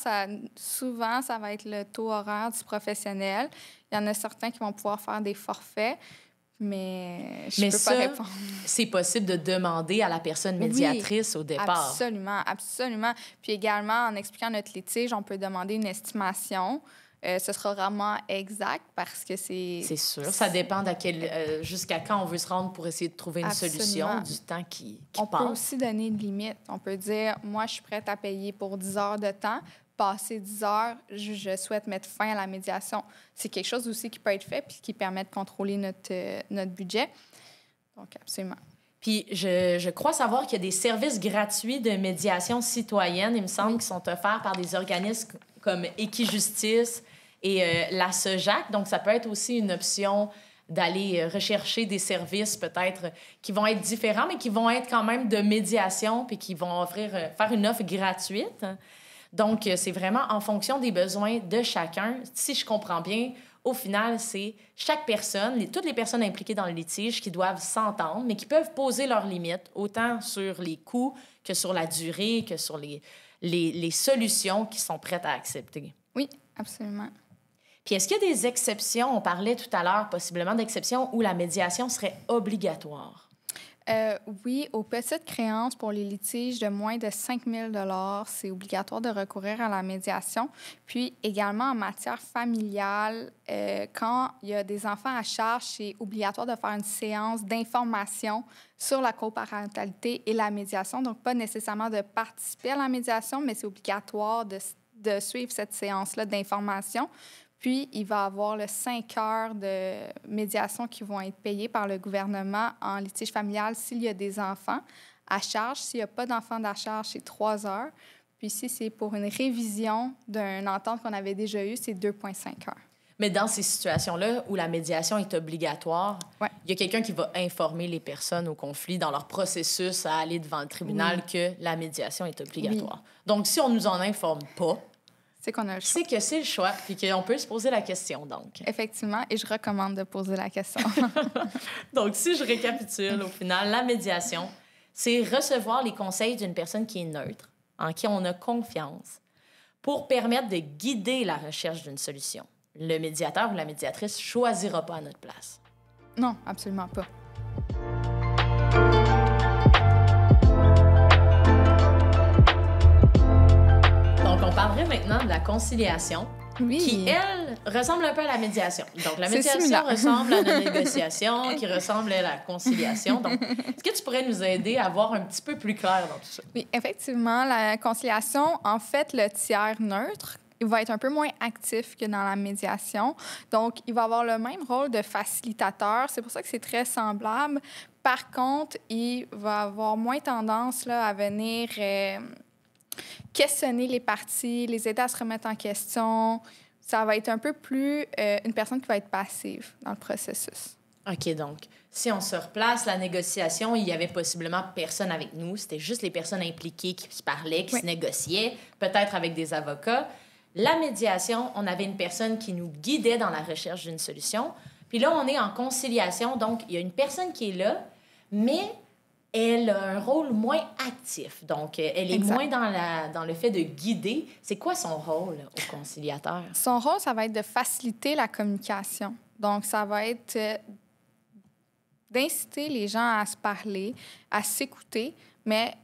Souvent, ça va être le taux horaire du professionnel. Il y en a certains qui vont pouvoir faire des forfaits, mais je peux pas répondre. C'est possible de demander à la personne médiatrice au départ. Absolument, absolument. Puis également, en expliquant notre litige, on peut demander une estimation. Ce sera vraiment exact parce que c'est... C'est sûr. Ça dépend jusqu'à quand on veut se rendre pour essayer de trouver une solution, du temps qui passe. On peut aussi donner une limite. On peut dire, moi, je suis prête à payer pour 10 heures de temps. Passé 10 heures, je souhaite mettre fin à la médiation. C'est quelque chose aussi qui peut être fait puis qui permet de contrôler notre budget. Donc, absolument. Puis je crois savoir qu'il y a des services gratuits de médiation citoyenne, il me semble, qui sont offerts par des organismes comme Équijustice et la SOJAC. Donc, ça peut être aussi une option d'aller rechercher des services peut-être qui vont être différents, mais qui vont être quand même de médiation puis qui vont faire une offre gratuite. Donc, c'est vraiment en fonction des besoins de chacun. Si je comprends bien, au final, c'est chaque personne, toutes les personnes impliquées dans le litige qui doivent s'entendre, mais qui peuvent poser leurs limites, autant sur les coûts que sur la durée, que sur les solutions qu'ils sont prêtes à accepter. Oui, absolument. Puis est-ce qu'il y a des exceptions? On parlait tout à l'heure possiblement d'exceptions où la médiation serait obligatoire. Oui, aux petites créances pour les litiges de moins de 5 000 c'est obligatoire de recourir à la médiation. Puis également en matière familiale, quand il y a des enfants à charge, c'est obligatoire de faire une séance d'information sur la coparentalité et la médiation. Donc, pas nécessairement de participer à la médiation, mais c'est obligatoire de suivre cette séance-là d'information. Puis, il va y avoir 5 heures de médiation qui vont être payées par le gouvernement en litige familial s'il y a des enfants à charge. S'il n'y a pas d'enfants à charge, c'est 3 heures. Puis, si c'est pour une révision d'une entente qu'on avait déjà eue, c'est 2,5 heures. Mais dans ces situations-là où la médiation est obligatoire, il y a quelqu'un qui va informer les personnes au conflit dans leur processus à aller devant le tribunal que la médiation est obligatoire. Oui. Donc, si on ne nous en informe pas, c'est qu'on a le choix. C'est que c'est le choix, puis qu'on peut se poser la question, donc. Effectivement, et je recommande de poser la question. Donc, si je récapitule, au final, la médiation, c'est recevoir les conseils d'une personne qui est neutre, en qui on a confiance, pour permettre de guider la recherche d'une solution. Le médiateur ou la médiatrice ne choisira pas à notre place. Non, absolument pas. Donc, on parlerait maintenant de la conciliation, oui. Qui, elle, ressemble un peu à la médiation. Donc, la médiation ressemble à la négociation, qui ressemble à la conciliation. Donc, est-ce que tu pourrais nous aider à voir un petit peu plus clair dans tout ça? Oui, effectivement, la conciliation, en fait, le tiers neutre, il va être un peu moins actif que dans la médiation. Donc, il va avoir le même rôle de facilitateur. C'est pour ça que c'est très semblable. Par contre, il va avoir moins tendance là, à venir questionner les parties, les aider à se remettre en question. Ça va être un peu plus une personne qui va être passive dans le processus. OK, donc, si on se replace, la négociation, il y avait possiblement personne avec nous. C'était juste les personnes impliquées qui se parlaient, qui se négociaient, peut-être avec des avocats. La médiation, on avait une personne qui nous guidait dans la recherche d'une solution. Puis là, on est en conciliation. Donc, il y a une personne qui est là, mais elle a un rôle moins actif. Donc, elle est moins dans le fait de guider. C'est quoi son rôle au conciliateur? Son rôle, ça va être de faciliter la communication. Donc, ça va être d'inciter les gens à se parler, à s'écouter, mais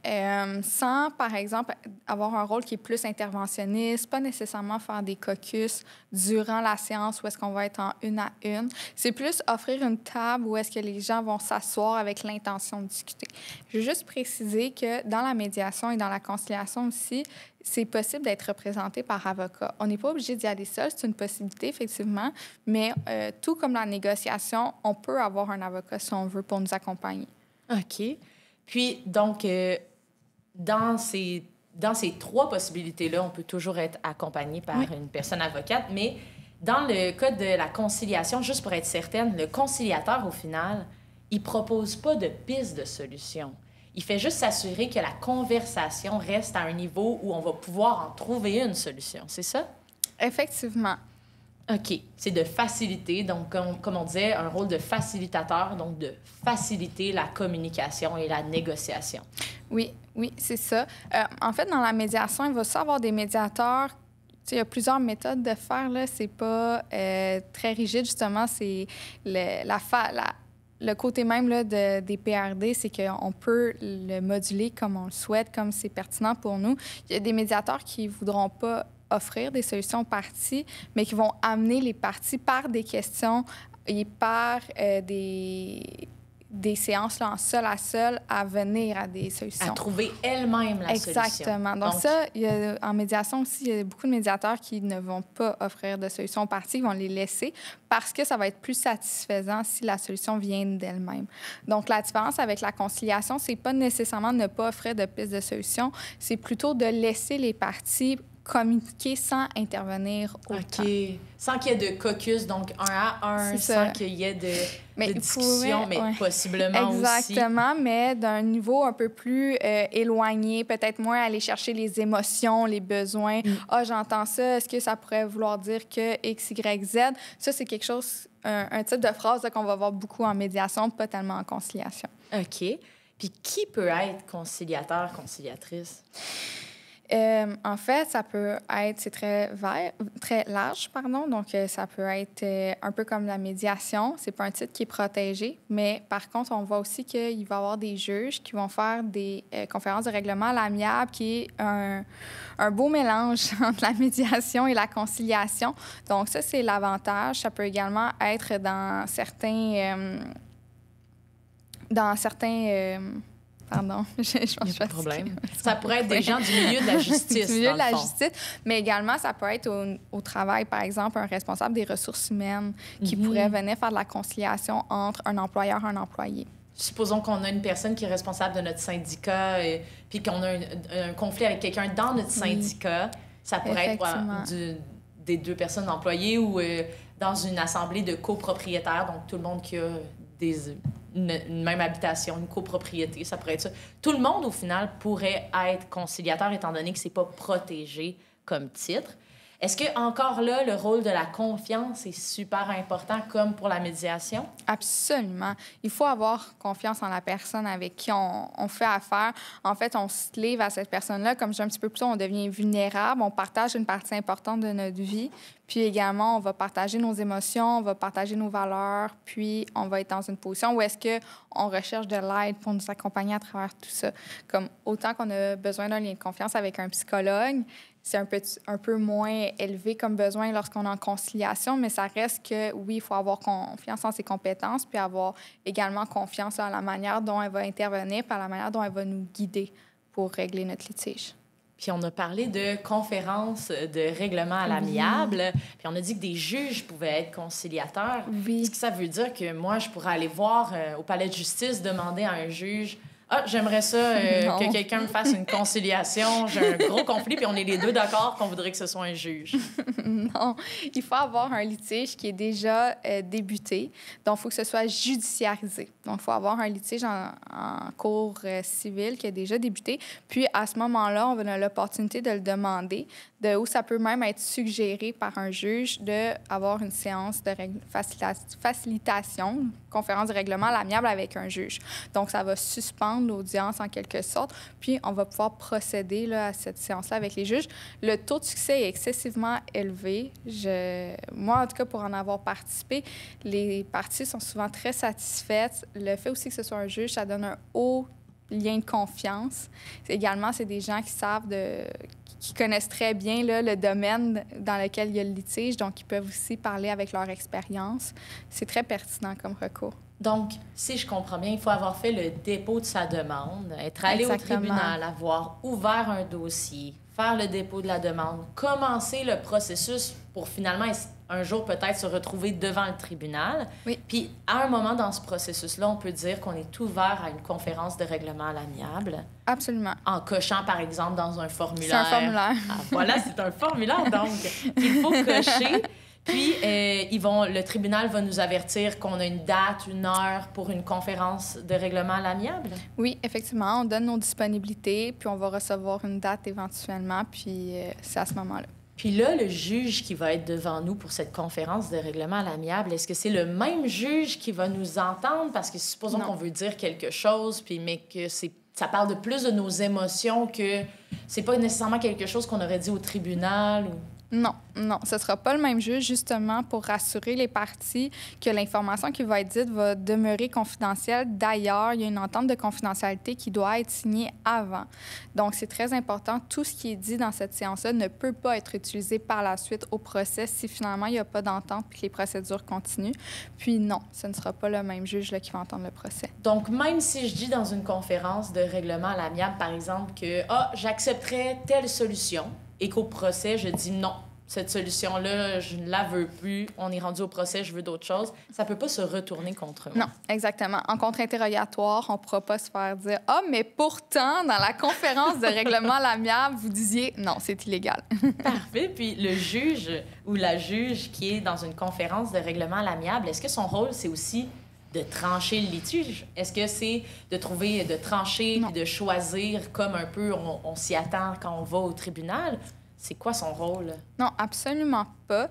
sans, par exemple, avoir un rôle qui est plus interventionniste, pas nécessairement faire des caucus durant la séance où est-ce qu'on va être en une à une. C'est plus offrir une table où est-ce que les gens vont s'asseoir avec l'intention de discuter. Je veux juste préciser que dans la médiation et dans la conciliation aussi, c'est possible d'être représenté par avocat. On n'est pas obligé d'y aller seul, c'est une possibilité, effectivement, mais tout comme la négociation, on peut avoir un avocat si on veut pour nous accompagner. OK. Puis, donc, dans ces 3 possibilités-là, on peut toujours être accompagné par une personne avocate, mais dans le cas de la conciliation, juste pour être certaine, le conciliateur, au final, il propose pas de piste de solution. Il fait juste s'assurer que la conversation reste à un niveau où on va pouvoir en trouver une solution. C'est ça? Effectivement. OK. C'est de faciliter, donc, comme on disait, un rôle de facilitateur, donc de faciliter la communication et la négociation. Oui, c'est ça. En fait, dans la médiation, il va aussi avoir des médiateurs. Il y a plusieurs méthodes de faire, là. C'est pas très rigide, justement. C'est le côté même là, des PRD, c'est qu'on peut le moduler comme on le souhaite, comme c'est pertinent pour nous. Il y a des médiateurs qui ne voudront pas offrir des solutions aux parties, mais qui vont amener les parties par des questions et par des des séances là, en seul à seul à venir à des solutions. À trouver elle-même la solution. Exactement. Donc ça, en médiation aussi, il y a beaucoup de médiateurs qui ne vont pas offrir de solutions aux parties, ils vont les laisser parce que ça va être plus satisfaisant si la solution vient d'elle-même. Donc la différence avec la conciliation, c'est pas nécessairement ne pas offrir de piste de solution, c'est plutôt de laisser les parties communiquer sans intervenir autant. OK. Sans qu'il y ait de caucus, donc un à un, sans qu'il y ait de discussion, mais possiblement aussi. Exactement, mais d'un niveau un peu plus éloigné, peut-être moins aller chercher les émotions, les besoins. Ah, j'entends ça, est-ce que ça pourrait vouloir dire que X, Y, Z? Ça, c'est quelque chose, un type de phrase qu'on va voir beaucoup en médiation, pas tellement en conciliation. OK. Puis qui peut être conciliateur, conciliatrice? En fait, ça peut être, c'est très large, pardon. Donc, ça peut être un peu comme la médiation. C'est pas un titre qui est protégé, mais par contre, on voit aussi qu'il va y avoir des juges qui vont faire des conférences de règlement à l'amiable, qui est un beau mélange entre la médiation et la conciliation. Donc, ça, c'est l'avantage. Ça peut également être dans certains pardon, je pense pas de problème. Ça pourrait être des gens du milieu de la justice. Du milieu de la justice, mais également, ça peut être au travail, par exemple, un responsable des ressources humaines qui pourrait venir faire de la conciliation entre un employeur et un employé. Supposons qu'on a une personne qui est responsable de notre syndicat puis qu'on a un conflit avec quelqu'un dans notre syndicat. Ça pourrait être des deux personnes employées ou dans une assemblée de copropriétaires, donc tout le monde qui a une même habitation, une copropriété, ça pourrait être ça. Tout le monde, au final, pourrait être conciliateur étant donné que c'est pas protégé comme titre. Est-ce que encore là, le rôle de la confiance est super important comme pour la médiation? Absolument. Il faut avoir confiance en la personne avec qui on fait affaire. En fait, on se livre à cette personne-là. Comme je disais un petit peu plus tôt, on devient vulnérable. On partage une partie importante de notre vie. Puis également, on va partager nos émotions, on va partager nos valeurs, puis on va être dans une position où est-ce qu'on recherche de l'aide pour nous accompagner à travers tout ça. Comme autant qu'on a besoin d'un lien de confiance avec un psychologue, c'est un peu moins élevé comme besoin lorsqu'on est en conciliation, mais ça reste que, oui, il faut avoir confiance en ses compétences, puis avoir également confiance en la manière dont elle va intervenir, puis à la manière dont elle va nous guider pour régler notre litige. Puis on a parlé de conférences de règlement à l'amiable, puis on a dit que des juges pouvaient être conciliateurs. Oui. Est-ce que ça veut dire que moi, je pourrais aller voir au palais de justice, demander à un juge... Ah, j'aimerais ça que quelqu'un me fasse une conciliation. J'ai un gros conflit, puis on est les deux d'accord qu'on voudrait que ce soit un juge. Non. Il faut avoir un litige qui est déjà débuté. Donc, il faut que ce soit judiciarisé. Donc, il faut avoir un litige en cour civile qui a déjà débuté. Puis, à ce moment-là, on a l'opportunité de le demander, où ça peut même être suggéré par un juge d'avoir une séance de facilitation, conférence de règlement à l'amiable avec un juge. Donc, ça va suspendre l'audience en quelque sorte, puis on va pouvoir procéder là, à cette séance-là avec les juges. Le taux de succès est excessivement élevé. Moi, en tout cas, pour en avoir participé, les parties sont souvent très satisfaites. Le fait aussi que ce soit un juge, ça donne un haut lien de confiance. Également, c'est des gens qui savent qui connaissent très bien là, le domaine dans lequel il y a le litige, donc ils peuvent aussi parler avec leur expérience. C'est très pertinent comme recours. Donc, si je comprends bien, il faut avoir fait le dépôt de sa demande, être allé au tribunal, avoir ouvert un dossier, faire le dépôt de la demande, commencer le processus pour finalement un jour peut-être se retrouver devant le tribunal. Oui. Puis, à un moment dans ce processus-là, on peut dire qu'on est ouvert à une conférence de règlement à l'amiable. Absolument. En cochant, par exemple, dans un formulaire. C'est un formulaire. Ah, voilà, c'est un formulaire, donc, qu'il faut cocher. Puis, le tribunal va nous avertir qu'on a une date, une heure pour une conférence de règlement à l'amiable? Oui, effectivement. On donne nos disponibilités, puis on va recevoir une date éventuellement, puis c'est à ce moment-là. Puis là, le juge qui va être devant nous pour cette conférence de règlement à l'amiable, est-ce que c'est le même juge qui va nous entendre? Parce que supposons qu'on veut dire quelque chose, mais que ça parle de plus de nos émotions que c'est pas nécessairement quelque chose qu'on aurait dit au tribunal ou... Non, non, ce ne sera pas le même juge, justement, pour rassurer les parties que l'information qui va être dite va demeurer confidentielle. D'ailleurs, il y a une entente de confidentialité qui doit être signée avant. Donc, c'est très important. Tout ce qui est dit dans cette séance-là ne peut pas être utilisé par la suite au procès si finalement il n'y a pas d'entente et que les procédures continuent. Puis non, ce ne sera pas le même juge là, qui va entendre le procès. Donc, même si je dis dans une conférence de règlement à l'amiable, par exemple, que j'accepterais telle solution et qu'au procès, je dis non, cette solution-là, je ne la veux plus, on est rendu au procès, je veux d'autres choses, ça ne peut pas se retourner contre moi. Non, exactement. En contre-interrogatoire, on ne pourra pas se faire dire « Ah, mais pourtant, dans la conférence de règlement à l'amiable, vous disiez non, c'est illégal. » Parfait. Puis le juge ou la juge qui est dans une conférence de règlement à l'amiable, est-ce que son rôle, c'est aussi de trancher le litige? Est-ce que c'est de trancher puis de choisir comme un peu on s'y attend quand on va au tribunal? C'est quoi son rôle? Non, absolument pas.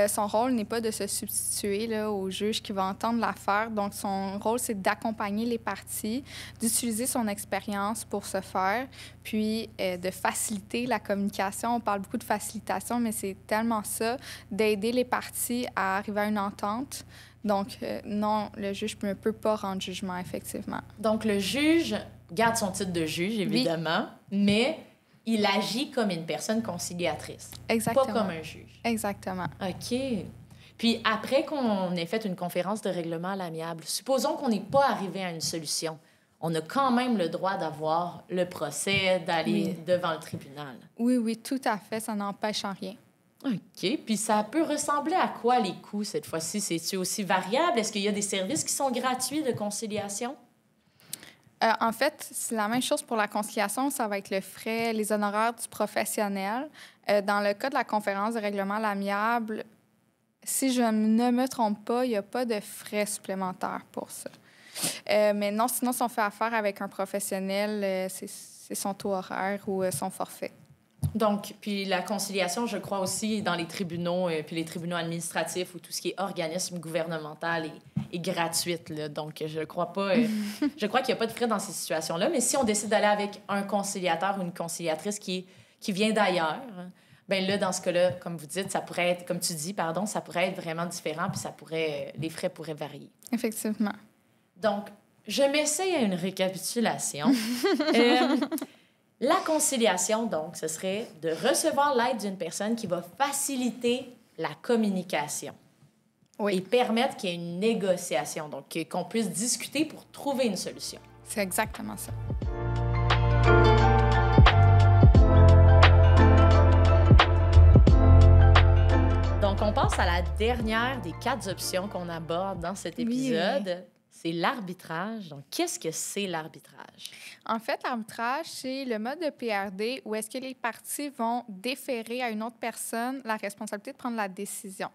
Son rôle n'est pas de se substituer là, au juge qui va entendre l'affaire. Donc, son rôle, c'est d'accompagner les parties, d'utiliser son expérience pour ce faire, puis de faciliter la communication. On parle beaucoup de facilitation, mais c'est tellement ça, d'aider les parties à arriver à une entente. Donc, non, le juge ne peut pas rendre jugement, effectivement. Donc, le juge garde son titre de juge, évidemment, oui, mais il agit comme une personne conciliatrice. Exactement. Pas comme un juge. Exactement. OK. Puis après qu'on ait fait une conférence de règlement à l'amiable, supposons qu'on n'est pas arrivé à une solution. On a quand même le droit d'avoir le procès, d'aller devant le tribunal. Oui, oui, tout à fait. Ça n'empêche en rien. OK. Puis ça peut ressembler à quoi les coûts cette fois-ci? C'est-tu aussi variable? Est-ce qu'il y a des services qui sont gratuits de conciliation? En fait, c'est la même chose pour la conciliation. Ça va être le frais, les honoraires du professionnel. Dans le cas de la conférence de règlement à l'amiable, si je ne me trompe pas, il n'y a pas de frais supplémentaires pour ça. Mais non, sinon, si on fait affaire avec un professionnel, c'est son taux horaire ou son forfait. Donc, puis la conciliation, je crois aussi, dans les tribunaux, puis les tribunaux administratifs ou tout ce qui est organisme gouvernemental est gratuite. Là. Donc, je crois pas... je crois qu'il n'y a pas de frais dans ces situations-là. Mais si on décide d'aller avec un conciliateur ou une conciliatrice qui vient d'ailleurs, bien là, dans ce cas-là, comme vous dites, ça pourrait être, comme tu dis, pardon, ça pourrait être vraiment différent, puis les frais pourraient varier. Effectivement. Donc, je m'essaye à une récapitulation. La conciliation, donc, ce serait de recevoir l'aide d'une personne qui va faciliter la communication et permettre qu'il y ait une négociation, donc qu'on puisse discuter pour trouver une solution. C'est exactement ça. Donc, on passe à la dernière des 4 options qu'on aborde dans cet épisode. Oui. C'est l'arbitrage. Donc, qu'est-ce que c'est l'arbitrage? En fait, l'arbitrage, c'est le mode de PRD où est-ce que les parties vont déférer à une autre personne la responsabilité de prendre la décision.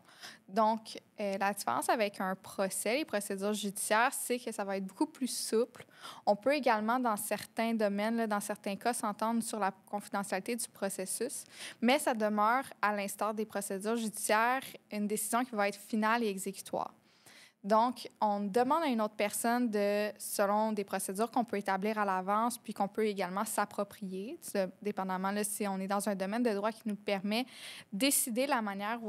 Donc, la différence avec un procès, les procédures judiciaires, c'est que ça va être beaucoup plus souple. On peut également, dans certains domaines, là, dans certains cas, s'entendre sur la confidentialité du processus, mais ça demeure, à l'instar des procédures judiciaires, une décision qui va être finale et exécutoire. Donc, on demande à une autre personne selon des procédures qu'on peut établir à l'avance, puis qu'on peut également s'approprier, dépendamment là, si on est dans un domaine de droit qui nous permet de décider la manière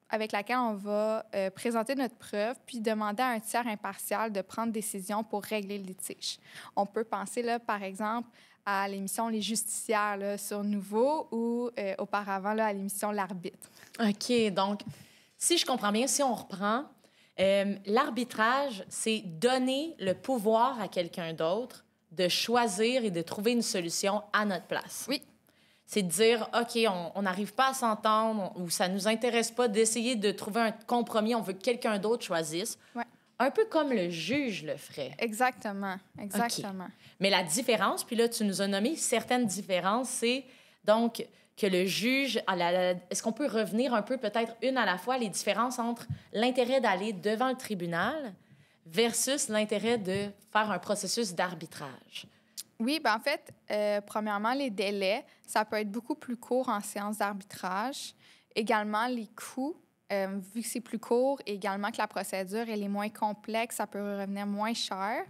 avec laquelle on va présenter notre preuve, puis demander à un tiers impartial de prendre décision pour régler le litige. On peut penser, là, par exemple, à l'émission Les Justicières là, sur Nouveau ou auparavant là, à l'émission L'Arbitre. OK. Donc, si je comprends bien, si on reprend... l'arbitrage, c'est donner le pouvoir à quelqu'un d'autre de choisir et de trouver une solution à notre place. Oui. C'est de dire, OK, on n'arrive pas à s'entendre ou ça ne nous intéresse pas d'essayer de trouver un compromis, on veut que quelqu'un d'autre choisisse. Ouais. Un peu comme le juge le ferait. Exactement, exactement. Okay. Mais la différence, puis là, tu nous as nommé certaines différences, c'est donc... que le juge... Est-ce qu'on peut revenir un peu, peut-être une à la fois, les différences entre l'intérêt d'aller devant le tribunal versus l'intérêt de faire un processus d'arbitrage? Oui, bien en fait, premièrement, les délais, ça peut être beaucoup plus court en séance d'arbitrage. Également, les coûts, vu que c'est plus court, et également que la procédure elle est moins complexe, ça peut revenir moins cher.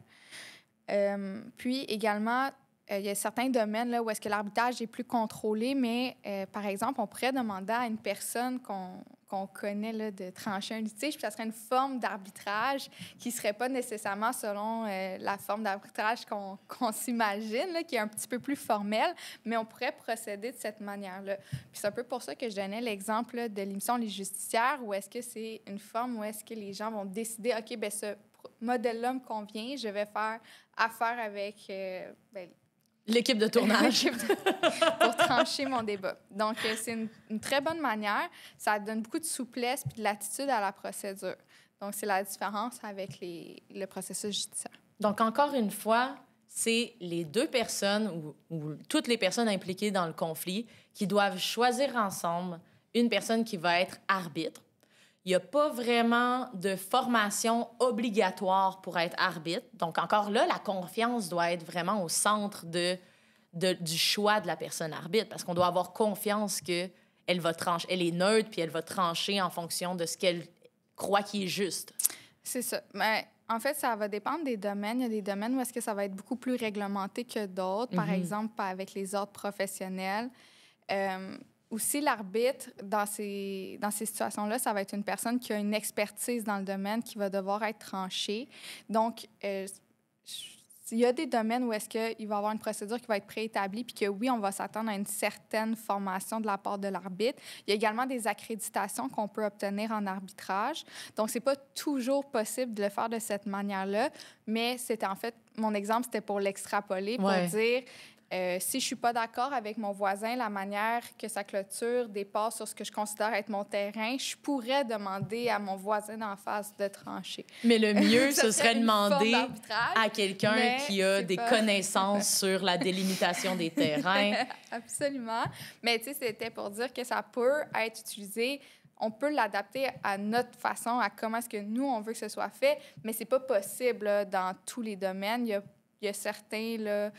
Puis également... il y a certains domaines là, où est-ce que l'arbitrage est plus contrôlé, mais par exemple, on pourrait demander à une personne qu'on connaît là, de trancher un litige, puis ça serait une forme d'arbitrage qui ne serait pas nécessairement selon la forme d'arbitrage qu'on s'imagine, là, qui est un petit peu plus formelle, mais on pourrait procéder de cette manière-là. Puis c'est un peu pour ça que je donnais l'exemple là, de l'émission Les Justicières, où est-ce que c'est une forme où est-ce que les gens vont décider, OK, bien, ce modèle-là me convient, je vais faire affaire avec l'équipe de tournage pour trancher mon débat. Donc, c'est une très bonne manière. Ça donne beaucoup de souplesse puis de latitude à la procédure. Donc, c'est la différence avec le processus judiciaire. Donc, encore une fois, c'est les deux personnes ou toutes les personnes impliquées dans le conflit qui doivent choisir ensemble une personne qui va être arbitre. Il n'y a pas vraiment de formation obligatoire pour être arbitre. Donc, encore là, la confiance doit être vraiment au centre du choix de la personne arbitre parce qu'on doit avoir confiance qu'elle va trancher. Elle est neutre puis elle va trancher en fonction de ce qu'elle croit qui est juste. C'est ça. Mais en fait, ça va dépendre des domaines. Il y a des domaines où est-ce que ça va être beaucoup plus réglementé que d'autres. Par exemple, avec les ordres professionnels. Aussi, l'arbitre, dans ces situations-là, ça va être une personne qui a une expertise dans le domaine qui va devoir être tranchée. Donc, il y a des domaines où est-ce qu'il va y avoir une procédure qui va être préétablie puis que, oui, on va s'attendre à une certaine formation de la part de l'arbitre. Il y a également des accréditations qu'on peut obtenir en arbitrage. Donc, c'est pas toujours possible de le faire de cette manière-là, mais c'était en fait, mon exemple, c'était pour l'extrapoler, pour dire... si je suis pas d'accord avec mon voisin, la manière que sa clôture dépasse sur ce que je considère être mon terrain, je pourrais demander à mon voisin d'en face de trancher. Mais le mieux, ce serait de demander à quelqu'un qui a des connaissances sur la délimitation des terrains. Absolument. Mais tu sais, c'était pour dire que ça peut être utilisé. On peut l'adapter à notre façon, à comment est-ce que nous, on veut que ce soit fait, mais c'est pas possible là, dans tous les domaines. Il y a certains... Là,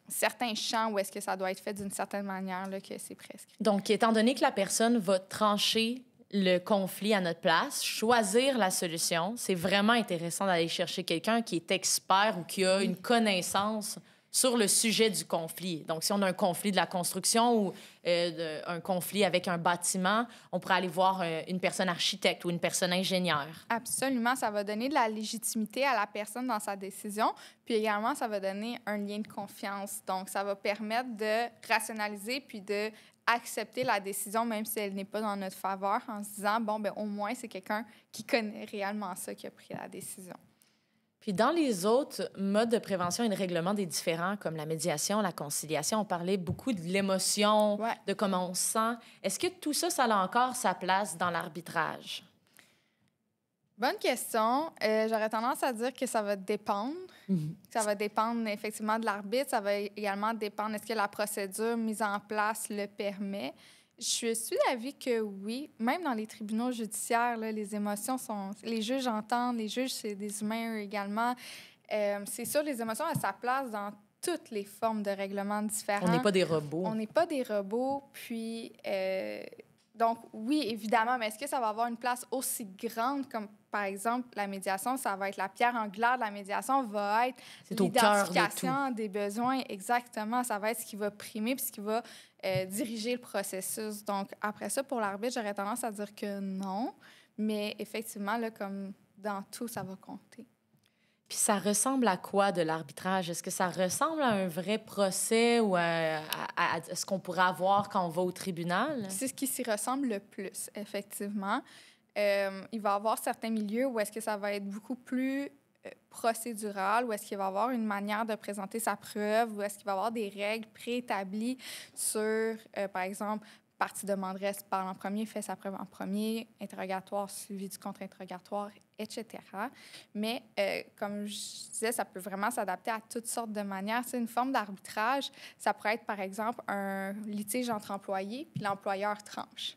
certains champs où est-ce que ça doit être fait d'une certaine manière, là, que c'est prescrit. Donc, étant donné que la personne va trancher le conflit à notre place, choisir la solution, c'est vraiment intéressant d'aller chercher quelqu'un qui est expert ou qui a une connaissance sur le sujet du conflit. Donc, si on a un conflit de la construction ou un conflit avec un bâtiment, on pourrait aller voir une personne architecte ou une personne ingénieure. Absolument. Ça va donner de la légitimité à la personne dans sa décision. Puis également, ça va donner un lien de confiance. Donc, ça va permettre de rationaliser puis de accepter la décision, même si elle n'est pas dans notre faveur, en se disant, bon, bien, au moins, c'est quelqu'un qui connaît réellement ça qui a pris la décision. Puis dans les autres modes de prévention et de règlement des différends, comme la médiation, la conciliation, on parlait beaucoup de l'émotion, de comment on se sent. Est-ce que tout ça, ça a encore sa place dans l'arbitrage? Bonne question. J'aurais tendance à dire que ça va dépendre. Ça va dépendre effectivement de l'arbitre. Ça va également dépendre, est-ce que la procédure mise en place le permet? Je suis d'avis que oui. Même dans les tribunaux judiciaires, là, les émotions sont... Les juges entendent, les juges, c'est des humains également. C'est sûr, les émotions ont sa place dans toutes les formes de règlements différents. On n'est pas des robots. On n'est pas des robots. Puis, donc, oui, évidemment, mais est-ce que ça va avoir une place aussi grande comme, par exemple, la médiation? Ça va être la pierre angulaire de la médiation, va être l'identification des besoins. Exactement. Ça va être ce qui va primer puis ce qui va diriger le processus. Donc, après ça, pour l'arbitre, j'aurais tendance à dire que non. Mais effectivement, là, comme dans tout, ça va compter. Puis ça ressemble à quoi de l'arbitrage? Est-ce que ça ressemble à un vrai procès ou à ce qu'on pourrait avoir quand on va au tribunal? C'est ce qui s'y ressemble le plus, effectivement. Il va y avoir certains milieux où est-ce que ça va être beaucoup plus procédural, où est-ce qu'il va y avoir une manière de présenter sa preuve, où est-ce qu'il va y avoir des règles préétablies sur, par exemple, partie demanderesse parle en premier, fait sa preuve en premier, interrogatoire suivi du contre-interrogatoire, etc. Mais comme je disais, ça peut vraiment s'adapter à toutes sortes de manières. C'est une forme d'arbitrage. Ça pourrait être, par exemple, un litige entre employés, puis l'employeur tranche.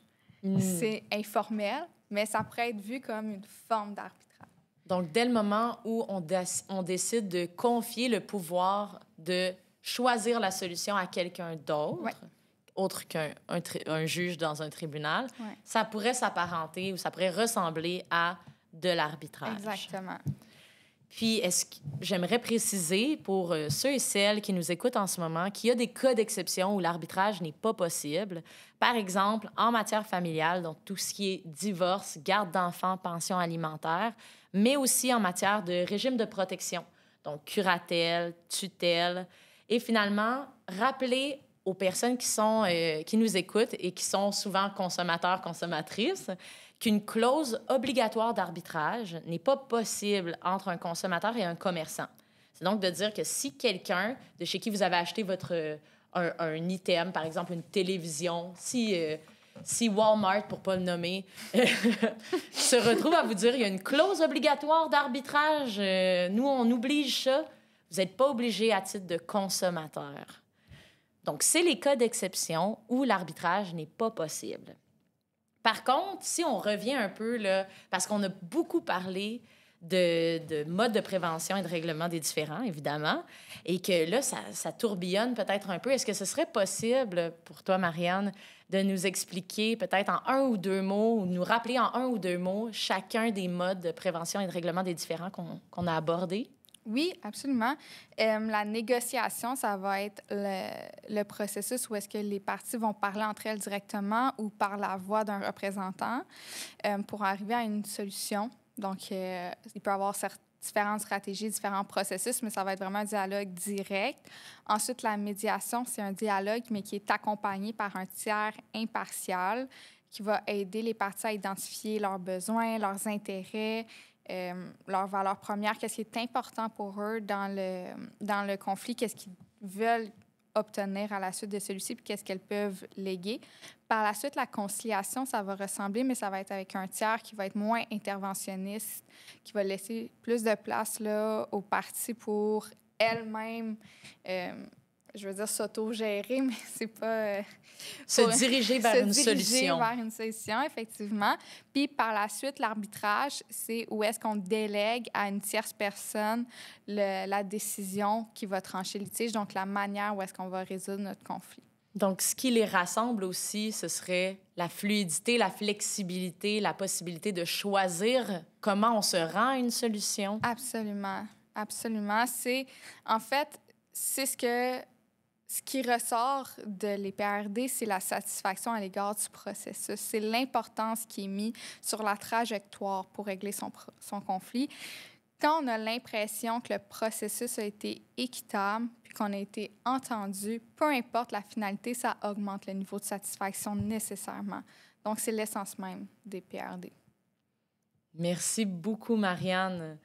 C'est informel, mais ça pourrait être vu comme une forme d'arbitrage. Donc, dès le moment où on décide de confier le pouvoir de choisir la solution à quelqu'un d'autre, autre qu'un juge dans un tribunal, ça pourrait s'apparenter ou ça pourrait ressembler à de l'arbitrage. Exactement. Puis, j'aimerais préciser pour ceux et celles qui nous écoutent en ce moment qu'il y a des cas d'exception où l'arbitrage n'est pas possible. Par exemple, en matière familiale, donc tout ce qui est divorce, garde d'enfants, pension alimentaire, mais aussi en matière de régime de protection, donc curatelle, tutelle. Et finalement, rappeler aux personnes qui nous écoutent et qui sont souvent consommateurs, consommatrices, qu'une clause obligatoire d'arbitrage n'est pas possible entre un consommateur et un commerçant. C'est donc de dire que si quelqu'un de chez qui vous avez acheté un item, par exemple une télévision, si Walmart, pour ne pas le nommer, se retrouve à vous dire qu'il y a une clause obligatoire d'arbitrage, nous, on oblige ça, vous n'êtes pas obligé à titre de consommateur. Donc, c'est les cas d'exception où l'arbitrage n'est pas possible. Par contre, si on revient un peu, là, parce qu'on a beaucoup parlé de modes de prévention et de règlement des différends, évidemment, et que là, ça tourbillonne peut-être un peu. Est-ce que ce serait possible pour toi, Marianne, de nous expliquer peut-être en un ou deux mots, ou nous rappeler en un ou deux mots chacun des modes de prévention et de règlement des différends qu'on a abordés? Oui, absolument. La négociation, ça va être le processus où est-ce que les parties vont parler entre elles directement ou par la voix d'un représentant pour arriver à une solution. Donc, il peut y avoir différentes stratégies, différents processus, mais ça va être vraiment un dialogue direct. Ensuite, la médiation, c'est un dialogue, mais qui est accompagné par un tiers impartial qui va aider les parties à identifier leurs besoins, leurs intérêts, leurs valeurs premières, qu'est-ce qui est important pour eux dans le conflit, qu'est-ce qu'ils veulent obtenir à la suite de celui-ci, puis qu'est-ce qu'elles peuvent léguer. Par la suite, la conciliation, ça va ressembler, mais ça va être avec un tiers qui va être moins interventionniste, qui va laisser plus de place là, aux parties pour elles-mêmes, je veux dire s'auto-gérer, mais c'est pas... se diriger vers une solution. Se diriger vers une solution, effectivement. Puis par la suite, l'arbitrage, c'est où est-ce qu'on délègue à une tierce personne la décision qui va trancher le litige, donc la manière où est-ce qu'on va résoudre notre conflit. Donc, ce qui les rassemble aussi, ce serait la fluidité, la flexibilité, la possibilité de choisir comment on se rend à une solution. Absolument. Absolument. En fait, c'est ce qui ressort de l'EPRD, c'est la satisfaction à l'égard du processus. C'est l'importance qui est mise sur la trajectoire pour régler son conflit. Quand on a l'impression que le processus a été équitable puis qu'on a été entendu, peu importe la finalité, ça augmente le niveau de satisfaction nécessairement. Donc, c'est l'essence même des PRD. Merci beaucoup, Marianne.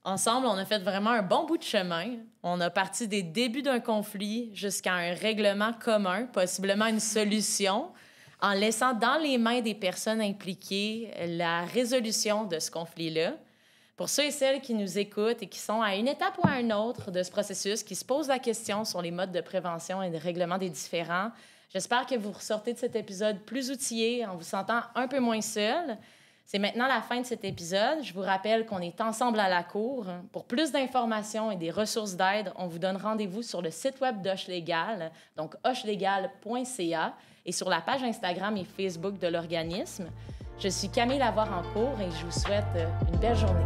Ensemble, on a fait vraiment un bon bout de chemin. On a parti des débuts d'un conflit jusqu'à un règlement commun, possiblement une solution, en laissant dans les mains des personnes impliquées la résolution de ce conflit-là. Pour ceux et celles qui nous écoutent et qui sont à une étape ou à une autre de ce processus, qui se posent la question sur les modes de prévention et de règlement des différends, j'espère que vous ressortez de cet épisode plus outillés, en vous sentant un peu moins seul. C'est maintenant la fin de cet épisode. Je vous rappelle qu'on est ensemble à la cour. Pour plus d'informations et des ressources d'aide, on vous donne rendez-vous sur le site web d'Hoche Légal, donc hochelégal.ca, et sur la page Instagram et Facebook de l'organisme. Je suis Camille Lavoie-Rancourt et je vous souhaite une belle journée.